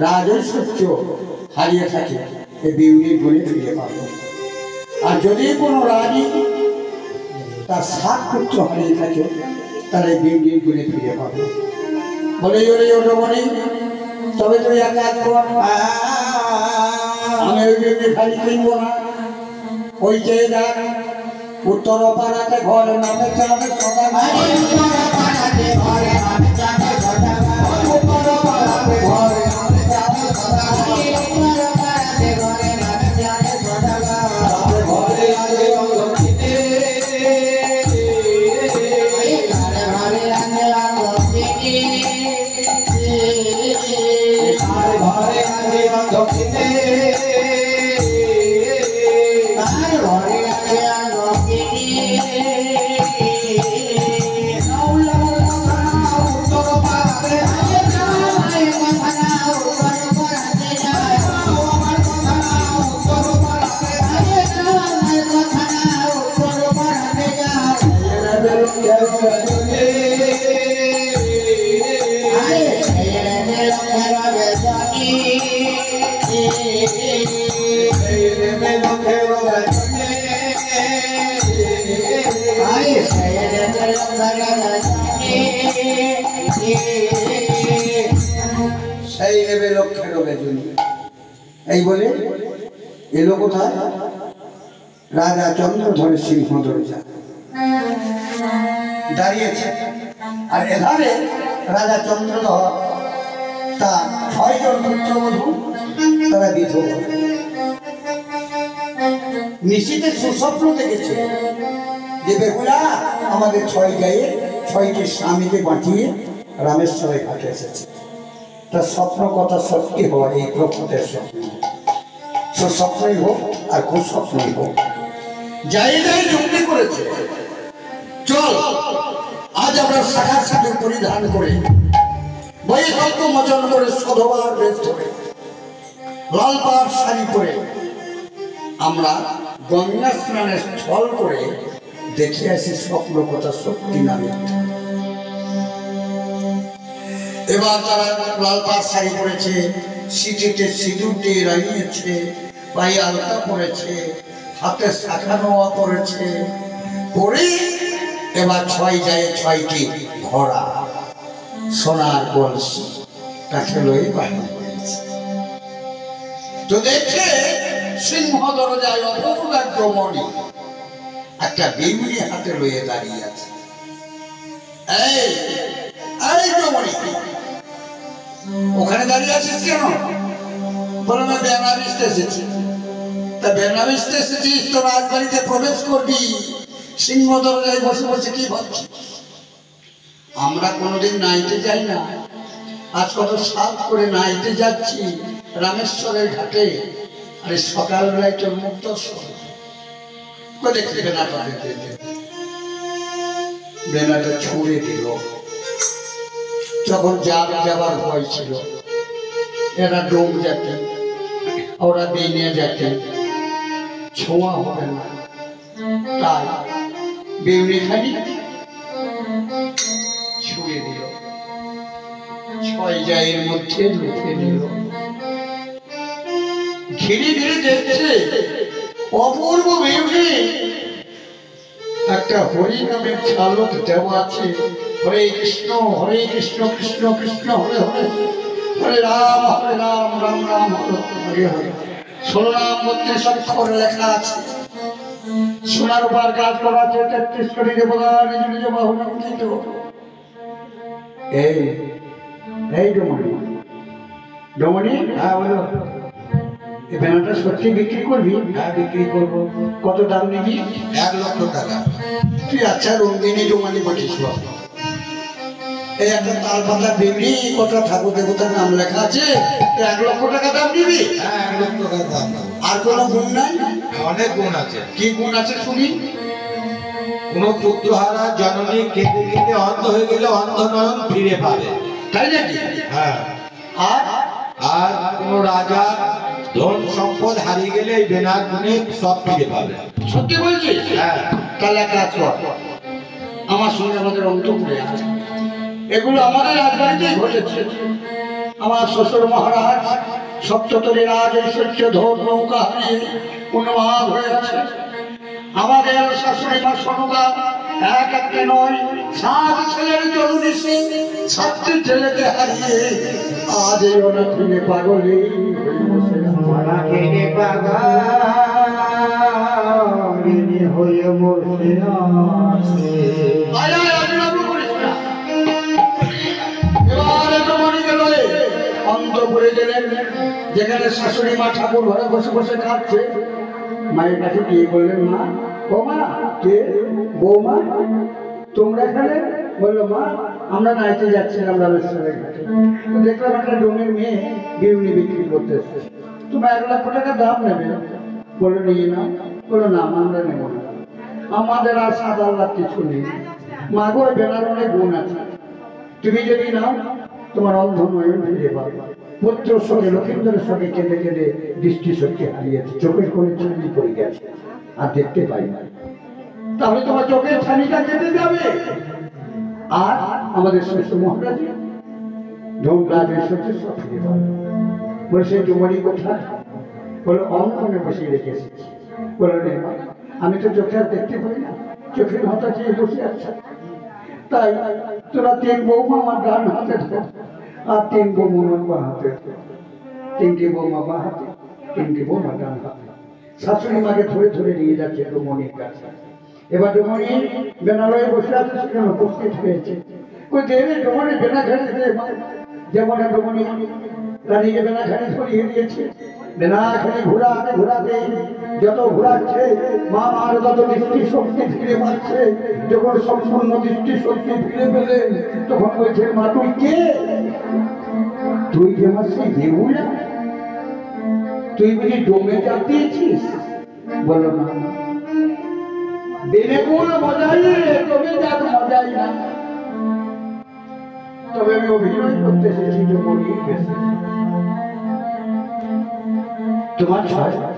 রাজৈশ্বর্য হারিয়ে থাকে এই বিউনির গুণে ফিরে পাবে আর যদি কোনো রানী তার 7 পুত্র হারিয়ে থাকে তাহলে এই বিউনির গুণে ফিরে পাবে বলে ওরে ওটা বলি তবে তুই এক কাজ কর আমি ওই বিউনি খালি কিনবো না ওই চেয়ে যাক উত্তর পাড়াতে ঘরে নামে যাবে সদা আরে উত্তর পাড়াতে ঘরে নামে যাবে সদা উত্তর পাড়াতে ঘরে নামে যাবে সদা উত্তর পাড়াতে ঘরে নামে যাবে সদা ঘরে আগে অঙ্গিতে ঘরে ঘরে আগে অঙ্গিতে ঘরে ঘরে আগে অঙ্গিতে ঘরে আগে সেই নেবে লক্ষ্যের বেজুনি এই বলে এলো কোথায় রাজা চন্দ্রধরের সিংহ ধরে যা দাঁড়িয়েছে আর এধারে রাজা চন্দ্রধর তার 6 জন পুত্রবধূ তারা বিধবা নিশীতে সুস্বপ্ন দেখেছে যে বেহুলা আমাদের 6 গায়ে 6টি স্বামীকে বাঁচিয়ে রামেশ্বরে ঘাটে এসেছে তার স্বপ্ন কথা সত্যি হয় এই প্রকৃতির স্বপ্ন সুস্বপ্নই হোক আর কুস্বপ্নই হোক যাই যাই যুক্তি করেছে চল আজ আমরা শাখা সাথে পরিধান করে বৈকল্প মোচন করে সধবার বেশ ধরে লাল পাড় শাড়ি পরে আমরা গঙ্গা স্নানের স্থল করে দেখে আসি স্বপ্ন কথা সত্যি না মিথ্যা। এবার তারা লাল পাড় শাড়ি পরেছে সিটিতে সিঁদুর দিয়ে রাঙিয়েছে পায়ে আলতা পরেছে হাতে শাখা নোয়া পরেছে পরে এবার 6 যায় 6টি ঘোড়া সোনার কলসি কাছে লয়ে বাহির হয়েছে তো দেখে সিংহ দরজায় অপূর্ব মণি একটা বেগুনি হাতে লয়ে দাঁড়িয়ে আছে এই এই মণি ওখানে দাঁড়িয়ে আছিস কেন বলে আমি বেনারস এসেছি তা বেনারস এসেছিস তো রাজবাড়িতে প্রবেশ করবি সিংহ দরজায় বসে বসে কি ভাবছিস আমরা কোনোদিন নাইতে যাই না, আজ কত সাত করে নাইতে যাচ্ছি রামেশ্বরের ঘাটে। আরে সকালবেলায় তোর মুখ দর্শন দেখতে বেনাটা দেখতে বেনাটা ছুঁড়ে দিল। যখন যাবার ভয় ছিল, এরা ডোম যাতে ওরা বেনে যাতে ছোঁয়া হবে না, তাই বেউনি খালি ছুঁড়ে দিল। 6 জায়ের মধ্যে লুকিয়ে দিল। ঘিরে ঘিরে দেখছে অপূর্ব বেউনি একটা হরি নামের চালক দেওয়া আছে। হরে কৃষ্ণ কৃষ্ণ কৃষ্ণ হরে হরে, হরে রাম রাম রাম হরে হরে। 16 নাম 32 অক্ষর লেখা আছে। সোনার উপর কাজ করা আছে 33 কোটি দেবতা নিজ নিজ বাহু নামিত। এই ডমনি, হ্যাঁ বলো। এই ব্যানারটা সত্যি বিক্রি করবি? হ্যাঁ বিক্রি করবো। কত দাম নিবি? 1 লক্ষ টাকা। তুই আচ্ছা রঙ্গিনী ডোমানি বলিস। এই একটা তাল পাতা বেবড়ি কটা ঠাকুর দেবতার নাম লেখা আছে, 1 লক্ষ টাকা দাম নিবি? হ্যাঁ 1 লক্ষ টাকা দাম। আর কোনো গুণ নাই? অনেক গুণ আছে। কি গুণ আছে শুনি? কোন পুত্রহারা জননী কেঁদে কেঁদে অন্ধ হয়ে গেলে অন্ধ নয়ন ফিরে পাবে। তাই নাকি? হ্যাঁ। আর কোন রাজা ধন সম্পদ হারিয়ে গেলে এই বেনার গুণে সব ফিরে পাবে। সত্যি বলছিস? হ্যাঁ। তাহলে কাজ কর, আমার সঙ্গে আমাদের অন্তপুরে আছে। এগুলো আমাদের রাজবাড়িতেই ঘটেছে। আমার শ্বশুর মহারাজ সপ্ততরী রাজ ঐশ্বর্য ধর নৌকা হারিয়ে উন্মাদ হয়ে আছে। আমাদের শাশুড়ি মা সনুকা একটা নয় 7 ছেলের জননী সিং 7টি ছেলেকে হারিয়ে আজ এই অনাথিনে পাগলে হয়ে বসে আছে। অন্তপুরে গেলেন, যেখানে শাশুড়ি মা ঠাকুর ঘরে বসে বসে খাচ্ছে। মায়ের কাছে গিয়ে বললেন, মা ও মা, কে বৌমা তোমরা এখানে? বললো, মা আমরা নাইতে যাচ্ছিলাম রামেশ্বরের ঘাটে, দেখলাম একটা ডোমের মেয়ে বেউনি বিক্রি করতে এসছে, তোমরা 1 লক্ষ টাকা দাম নেবে? বললো, নিয়ে নাও। বললো, না আমরা নেব না, আমাদের আর সাদা আল্লাহ কিছু নেই। মা গো, বেলার অনেক গুণ আছে, তুমি যদি নাও তোমার অন্ধ নয়ন ফিরে পাবে। পুত্র সঙ্গে লক্ষিন্দরের সঙ্গে কেঁদে কেঁদে দৃষ্টিশক্তি হারিয়েছে, চোখের কোণে চুরি পড়ে গেছে, আর দেখতে পাই না। তাহলে তোমার চোখের ছানিটা কেটে যাবে। আর আমাদের শ্বশুর মহারাজ ধূমরাজের সত্যি সব ফিরে পাবে। বলে, সেই ডুমরি কোথায়? বলে, অঙ্কনে বসিয়ে রেখে এসেছি। বলে, নে মা, আমি তো চোখে আর দেখতে পাই না, চোখের মাথা চেয়ে বসে আছে। তাই তোরা 3 বৌমা আমার ডান হাতে ধর, আর 3 বৌমা আমার বাঁ হাতে ধর। 3টি বৌমা বাঁ হাতে, 3টি বৌমা ডান হাতে। শাশুড়ি মাকে ধরে ধরে নিয়ে যাচ্ছে ডুমনির কাছে। এবার ডুমনি বেনালয়ে বসে আছে, সেখানে উপস্থিত হয়েছে। ওই দেবে ডুমনি বেনাঘাটে যেমন ডুমনি রানীকে বেনাঘাটে ধরিয়ে দিয়েছে। বেনাঘাটে ঘোরাতে যত ঘোরাচ্ছে মা মার তত দৃষ্টি শক্তি ফিরে পাচ্ছে। যখন সম্পূর্ণ দৃষ্টি শক্তি ফিরে পেলে তখন বলছে, মা তুই কে? তুই যে আমার সেই বেহুলা, তুই বুঝি ডোমে চাপ দিয়েছিস? বললো, না বেনেগুল মজাই রে, তবে যাক মজাই না। তবে আমি অভিনয় করতে এসেছি ডুমনি বেশি। তোমার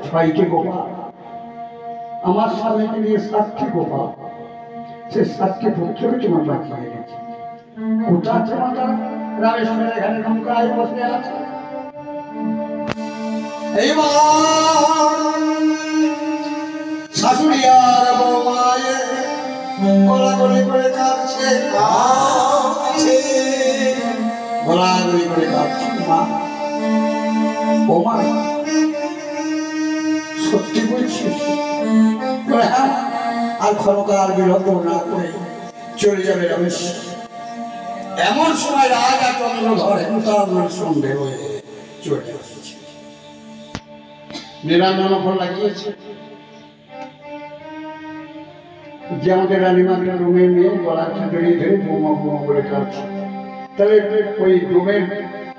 6টি গোপা, আমার স্বামীকে নিয়ে 7টি গোপা, সে 7টি পুত্রকে তোমার বাঁচিয়ে এনেছে। কোথা আছে মাতা? রামেশ্বরের এখানে নৌকায় বসে আছে। এইবার শাশুড়ি আর বৌমায়ে গলাগলি করে কাঁদছে, গলাগলি করে কাঁদছে। মা, বৌমা সত্যি বলছিস? হ্যাঁ। আর ক্ষণকাল বিলম্ব না করে চলে যাবে রামেশ্বর। এমন সময় রাজা চন্দ্রধর হেমতার সন্দেহ হয়ে চলে আসছে। নিরানন লাগিয়েছে, যে আমাদের রানীমাকে রুমে নিয়ে গলা জড়িয়ে ধরে বৌমা বৌমা বলে কাঁদছে। তাহলে ওই রুমের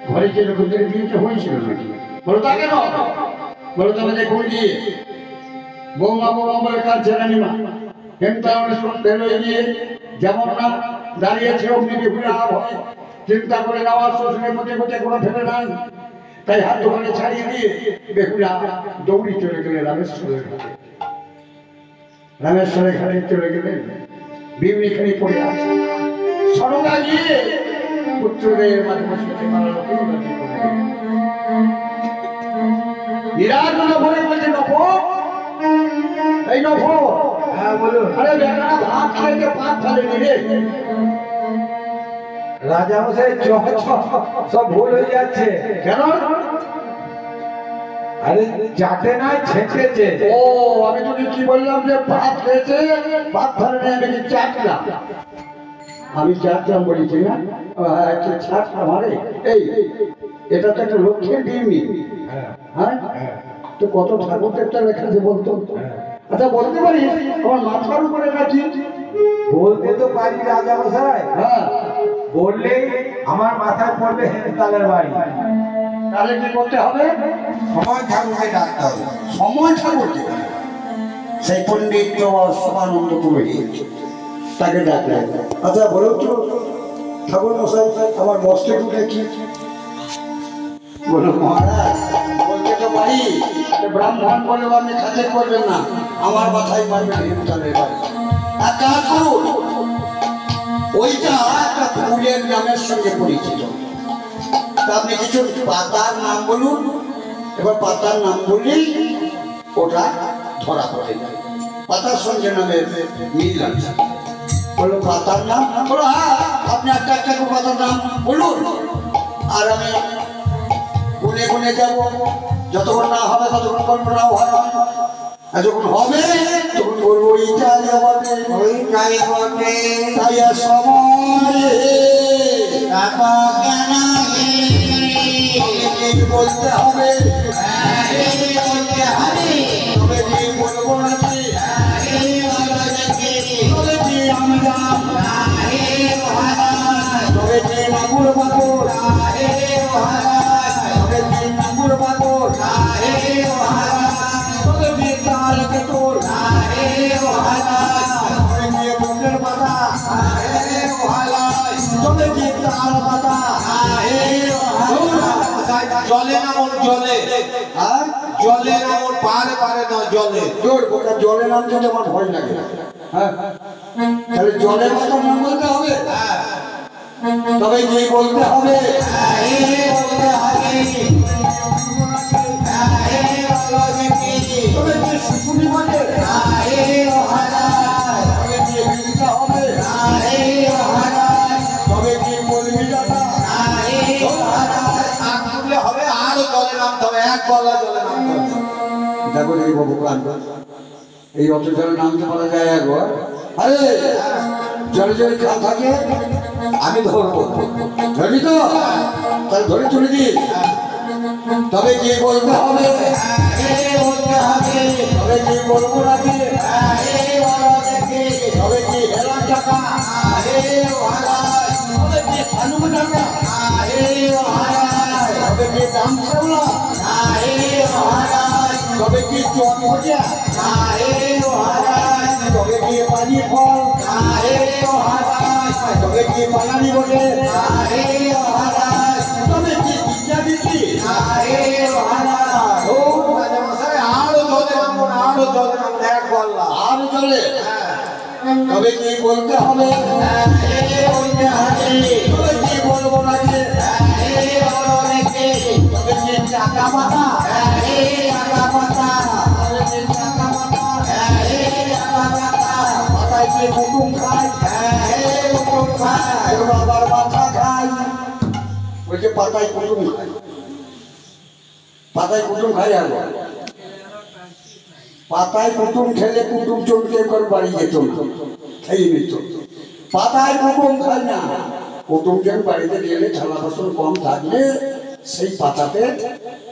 ঘরে যে লোকদের বিয়েটা হয়েছিল নাকি? বলো তা কেন? বলো তবে দেখুন গিয়ে বৌমা বৌমা বলে কাঁদছে রানীমা। হেমতারণের সন্ধ্যে হয়ে গিয়ে যেমন না দাঁড়িয়েছে অগ্নি বেহুলা ভয় চিন্তা করে নেওয়ার শ্বশুরের মধ্যে মধ্যে কোনো ফেলে নাই। তাই হাত দোকানে ছাড়িয়ে দিয়ে বেহুলা দৌড়ি চলে গেলে রামেশ্বরের ঘাটে। রামেশ্বরের ঘাটে চলে গেলেন, বিমনিখানি পড়ে আছে। সরঙ্গা গিয়ে পুত্রদের মাঝে বসে মারা লোকেই বাকি করে নিরাজ নভরে বলছে নভ এই নভ। হ্যাঁ বলুন। আরে বেটা ভাত খাইতে পাত ফেলেনি রে। রাজা মশাই সব ভুল হয়ে যাচ্ছে। কেন? আরে চাটে নাই ছেঁচেছে। ও আমি তোকে কি বললাম যে ভাত খেয়েছে ভাত ফেলেনি, আমি কি চাটলাম? আমি চাটলাম বলেছি না? ছাড়লাম। আরে এই এটা তো একটা লক্ষ্যের ডিমই। হ্যাঁ তো কত ঠাকুর একটা লেখা আছে বলতো। আচ্ছা বলতে পারি আমার মাথার উপরে নাকি? বলতে তো পারি রাজা মশাই, হ্যাঁ বললেই আমার মাথায় পড়বে হেমতালের বাড়ি। তাহলে কি করতে হবে? সময় ঠাকুরকে ডাকতে হবে। সময় ঠাকুরকে? সেই পণ্ডিত সমানন্দ পুরোহিত তাকে ডাকলেন। আচ্ছা বলুন তো ঠাকুর মশাই আমার মস্তকটা কি? বলো মহারাজ বলতে তো পারি, ব্রাহ্মণ বলেও আপনি খাতে করবেন না, আমার মাথায় মারবেন হেমতালের বাড়ি। আর কাজ করুন, ওইটা একটা ফুলের নামের সঙ্গে পরিচিত। তা আপনি কিছু পাতার নাম বলুন, এবার পাতার নাম বললেই ওটা ধরা পড়ে যায়। পাতার সঙ্গে নামের মিল আছে। বললো পাতার নাম? বলো হ্যাঁ আপনি একটা একটা করে পাতার নাম বলুন, আর আমি গুনে গুনে যাব। যতক্ষণ না হবে ততক্ষণ কল্পনাও হয়, আর যখন হবে তখন বলবো ওইটাই হবে ওইটাই হবে। তাই আর সময় বলতে হবে, তবে কি বলবো নাকি? তবে কি আমরা তবে কি মাগুর বাগর, তবে কি মাগুর বাগর, তবে কি তাল কেতর, তবে কি বনের পাতা, তবে কি তাল পাতা। জলে না ওর জলে, আর জলে না ওর পারে পারে না জলে। জোর বোকা জলে নামতে তো আমার ভয় লাগে। হ্যাঁ তাহলে জলের কথা নাম বলতে হবে, তবে কি বলতে হবে? তবে কি শুকুনি বলে, তবে কি হিংসা হবে, তবে কি বলবি দাদা? হবে আরো জলে নামতে হবে, এক গলা জলে নামতে হবে। দেখো এই বাবু কাণ্ড, এই অত জলে নামতে পারা যায় একবার? আরে জলে জলে খাল থাকে, আমি ধরবো। ধরবি তো? তাহলে ধরে চলে দিস। তবে কি বলতে হবে, তবে কি বলবো নাকি? তবে কি হেলার টাকা, তবে কি হানুম টাকা, তবে কি দাম ছেওলা, তবে কি চট ভজা, তবে কি পানি ফল, তবে কি বাঙালি বলে, তবে কি বিদ্যা দিচ্ছি। আরো জলে নামবো না, আরো জলে নামবো, এক গলা। আর জলে তবে কি বলতে হবে, তবে কি বলবো নাকি? তবে কি টাকা পাতা, তবে কি টাকা পাতা, পাতায় কি কুটুম খায়, বাবার মাথা খায়। বলছে পাতায় কুটুম খায়, পাতায় কুটুম খায়। আর পাতায় কুটুম খেলে কুটুম চলতে করে বাড়ি যেত না, খেয়ে নিত। পাতায় কুটুম খায় না, কুটুমজন বাড়িতে গেলে থালা বাসন কম থাকলে সেই পাতাতে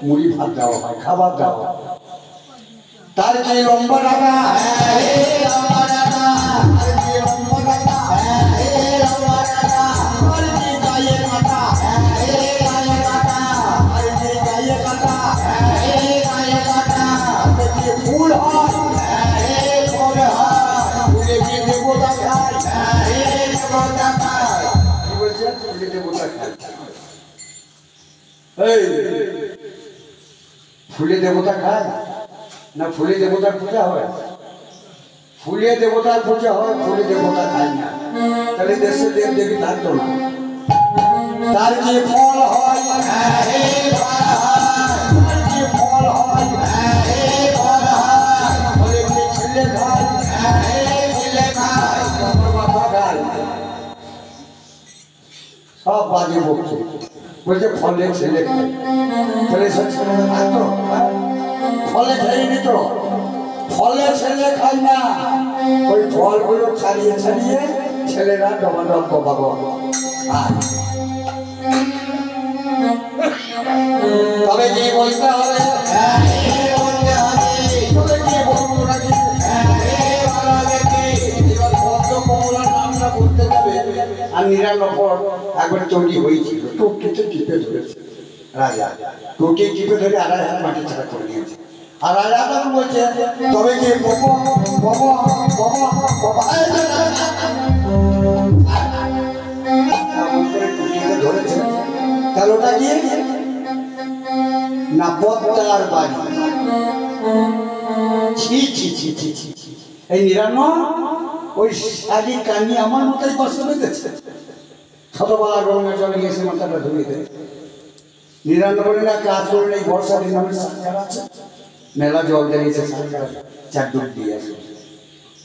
মুড়ি ভাত দেওয়া হয়, খাবার দেওয়া হয়। তার কি লম্বা ডাকা, দেবতা খায় কি বলছে ফুলে দেবতা খায় এই ফুলে দেবতা খায় না ফুলে দেবতার পূজা হয় ফুলে দেবতার পূজা হয় ফুলে দেবতা খায় না তাহলে দেশে দেব দেবী থাকতো না তার যে ফল হয় যে ফল হয় ছেলে খায় মাথা খায় সব বাজে বলছে বলছে ফলে ছেলে খায় ফলে সব ছেলেরা থাকতো ফলে খাইনি তো ফলে ছেলে খায় না ওই ফলগুলো ছাড়িয়ে ছাড়িয়ে ছেলেরা ডবাডব বাবা আর তবে কি বলতে হবে আর 99 একবার তৈরি হয়েছিল টুকটিতে টিপে ধরেছে রাজা টুটি টিপে ধরে আড়াই হাত মাটি ছাড়া করে নিয়েছে আর রাজা তখন বলছে তবে কি টুটিতে ধরেছে তাহলে ওটা কি না পদ্মার বাড়ি ছি ছি ছি ছি ছি ছি এই 99 ওই শাড়ি কানি আমার মতোই কষ্ট বেঁধেছে শতবার গঙ্গা জল গিয়েছে মাথাটা ধুয়ে দেয় 99 না কাজ করে এই বর্ষা দিন আমার সরকার আছে মেলা জল দিয়েছে সরকার চার ডুব দিয়ে আসে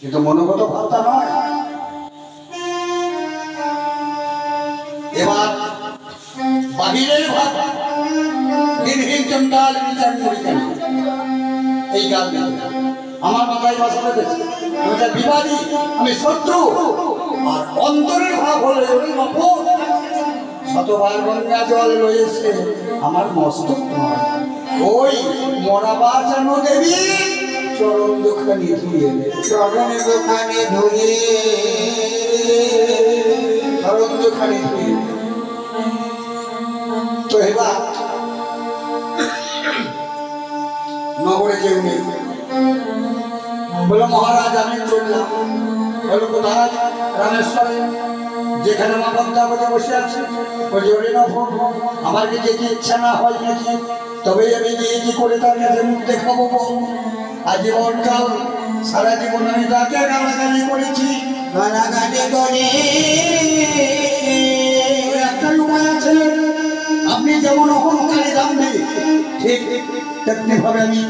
কিন্তু মনোগত ভাবতা নয় এবার বাহিরের ভাব দিনহীন চন্ডাল বিচার করি কেন এই গাল আমার মাথায় বসা বেঁধেছে আমি তার বিবাদী আমি শত্রু আর অন্তরের ভাব হলে শতবার গঙ্গা জল রয়েছে আমার মস্তক নয় ওই মরাবার যেন দেবী চরণ দুখানি ধুয়ে চরণ দোকানে ধুয়ে চরণ দুখানি ধুয়ে তো এবার নগরে কেউ নেই বলো মহারাজ আমি চললাম বলো কোথায় রামেশ্বরে যেখানে মা পদ্মাবতী বসে আছে ওই জোরে আমার কি যেতে ইচ্ছা না হয় নাকি তবেই আমি গিয়ে কি করে তার কাছে মুখ দেখাবো আজীবনকাল সারা জীবন আমি তাকে গালাগালি করেছি গালাগালি করে একটাই উপায় আছে আপনি যেমন অহংকারী দাম্ভে ঠিক তেমনি ভাবে আমি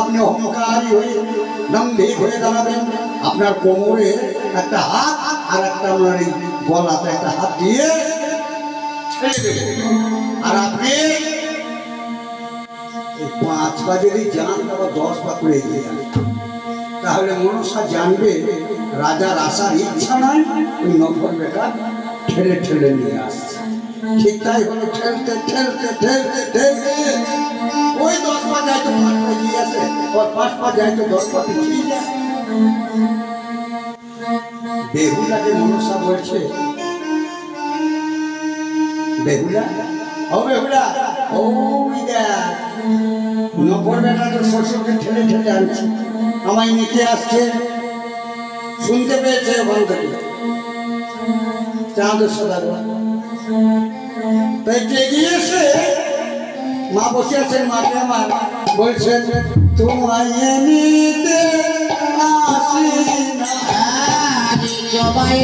আপনি অহংকারী হয়ে দাম্ভিক হয়ে দাঁড়াবেন আপনার কোমরে একটা হাত আর একটা আপনার এই গলাতে একটা হাত দিয়ে আর আপনি এই 5 পা যদি যান তারপর 10 পা করে এগিয়ে যান তাহলে মনসা জানবে রাজার আসার ইচ্ছা নাই ওই নফর বেটা ঠেলে ঠেলে নিয়ে আসছে ঠিক তাই হলো ঠেলতে ঠেলতে ঠেলতে ঠেলতে ওই 10 পা যায় তো 5 পা এগিয়ে আসে আর 5 পা যায় তো 10 পা পিছিয়ে যায় বেহুলাকে মনসা বলছে বেহুলা ও বেহুলা ওই দেখ নফর বেটা তো শ্বশুরকে ঠেলে ঠেলে আনছে আমায় নিতে আসছে শুনতে পেয়েছে ওখান থেকে চাঁদ সদাগর তাই এগিয়ে এসে মা বসে আছেন মাকে আমার বলছেন তোমায় নিতে আসি না সবাই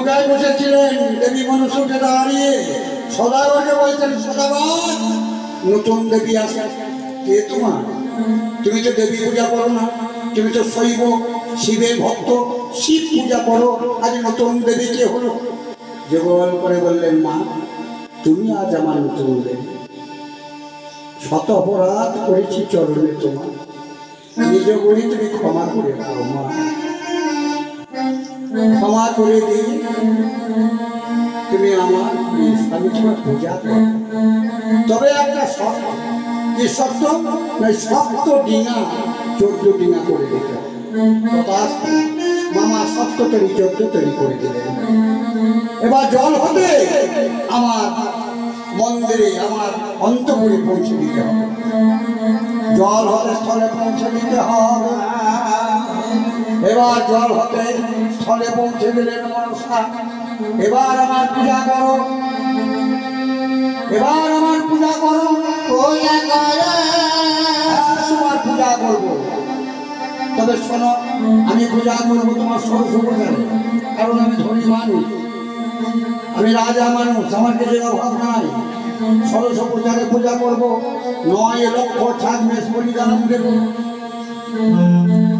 নৌকায় বসেছিলেন, দেবী মনুষ্য উঠে দাঁড়িয়ে সদাগরকে বলছেন, সদাগর নতুন দেবী আসে। কে তোমার? তুমি তো দেবী পূজা করো না, তুমি তো শৈব শিবের ভক্ত, শিব পূজা করো, আজ নতুন দেবী কে হলো? যুগল করে বললেন, মা তুমি আজ আমার নতুন দেবী। শত অপরাধ করেছি চরণে তোমার, নিজ বলি তুমি ক্ষমা করে দাও মা, ক্ষমা করে দিই। তুমি আমার আমি তোমার পূজা করো, তবে একটা শর্ত। কি শর্ত? না, সপ্ত ডিঙা 14 ডিঙা করে দিতে হবে। মামা 7 তৈরি 14 তৈরি করে দিলেন। এবার জল হবে আমার মন্দিরে, আমার অন্তপুরে পৌঁছে দিতে হবে। জল হতে স্থলে পৌঁছে দিতে হবে। এবার জল হতে স্থলে পৌঁছে দিলেন মনসা। এবার আমার পূজা করো, এবার আমার পূজা করো, পূজা করো। তোমার পূজা করবো। তবে শোনো, আমি পূজা করবো তোমার ষোড়শ পূজারে, কারণ আমি ধনী মানুষ, আমি রাজা মানুষ, আমার কিছু অভাব নাই। ষোড়শ পূজারে পূজা করবো, 9 লক্ষ ছাগমেষ বলিদান দেব।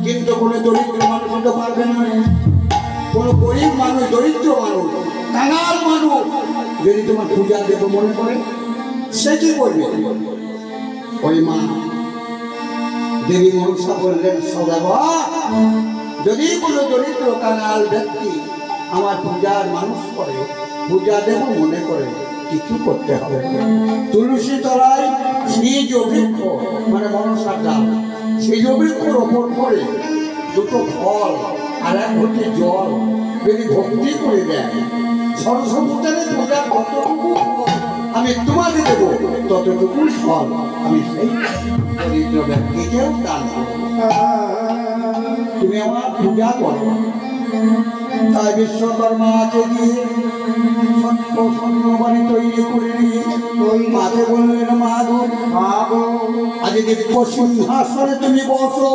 কিন্তু কোনো দরিদ্র মানুষ হতে পারবে না, কোনো গরিব মানুষ, দরিদ্র মানুষ, কাঙাল মানুষ যদি তোমার পূজা দেব মনে করে, সে কি করবে? ওই মা দেবী মনসা বললেন, সদাগর যদি কোনো দরিদ্র কাঙাল ব্যক্তি আমার পূজার মানুষ করে, পূজা দেব মনে করে, কিছু করতে হবে। তুলসী তলায় সিজ বৃক্ষ মানে মনসার ডাল, সিজ বৃক্ষর ওপর করে 2টো ফল আর 1 ঘটি জল যদি ভক্তি করে দেয়, সরস্বতী পূজার কতটুকু আমি তোমাকে দেব, ততটুকু ফল আমি সেই দরিদ্র ব্যক্তিকেও দান করব। তুমি আমার পূজা করো। তাই বিশ্বকর্মাকে দিয়ে স্বর্ণবাড়ি তৈরি করে নিয়ে ওই মাকে বললেন, মা গো আজ দিব্য সিংহাসনে তুমি বসো।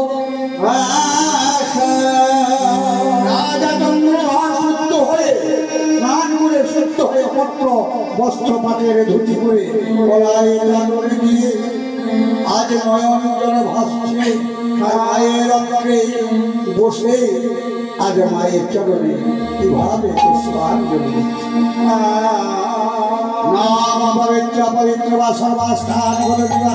রাজা চন্দ্রভার শুদ্ধ হয়ে স্নান করে শুদ্ধ হয়ে পত্র বস্ত্র পাটের ধুতি করে গলায় চাদরে দিয়ে আজ নয়ন জল ভাসছে মায়ের অঙ্গে বসে, আজ মায়ের চরণে কিভাবে পুষ্পাঞ্জলি দিচ্ছে। নাম পবিত্র পবিত্র বা সর্বাস্থান বলে দিবা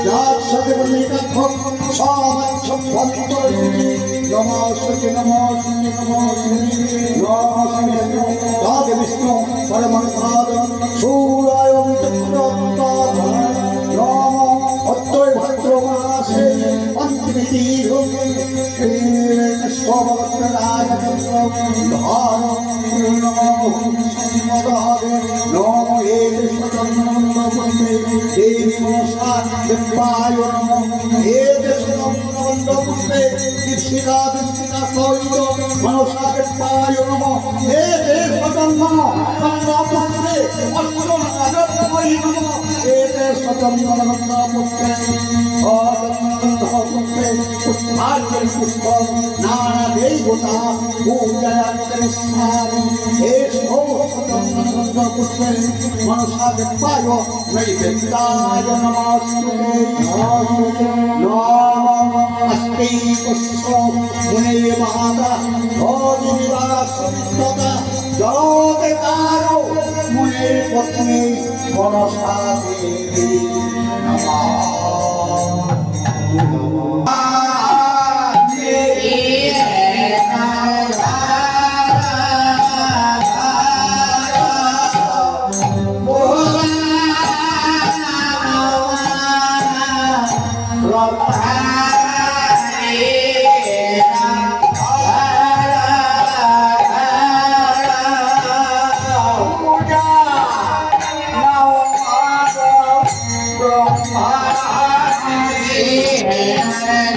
যার সাথে বললি তখন সবাচ্ছম ভক্তরিণী নমস্তে নমস্তে নমস্তে রাধে বিষ্ণু পরমন্ত্রাদ সূরায় নম অত্যয় ভাদ্র মাসে পঞ্চমী দেবী মনসা দেবায় নমঃ। হে পুষ্পে দীক্ষিতা দীক্ষিতা সহিত মনসা দেবায় নমঃ। হে স্বজন্ম পুষ্পে অষ্টনারায় নমঃ। হে স্বজন্ম পুষ্পে পুষ্পে পুষ্পাঞ্জলি পুষ্প নানা দেবতা পূজয়ামি। হে স্বজন্ম পুষ্পে মনসা দেবায় নৈবেদ্যায় নমস্তুতে। নমস্তে পুষ্প মুনে মাতা ভোজিবাসুততা জগৎকারো মুনে পত্নী মনসা দেবী নমঃ। Yeah.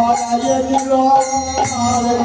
ধরাইয়ে দিল আর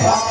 Jai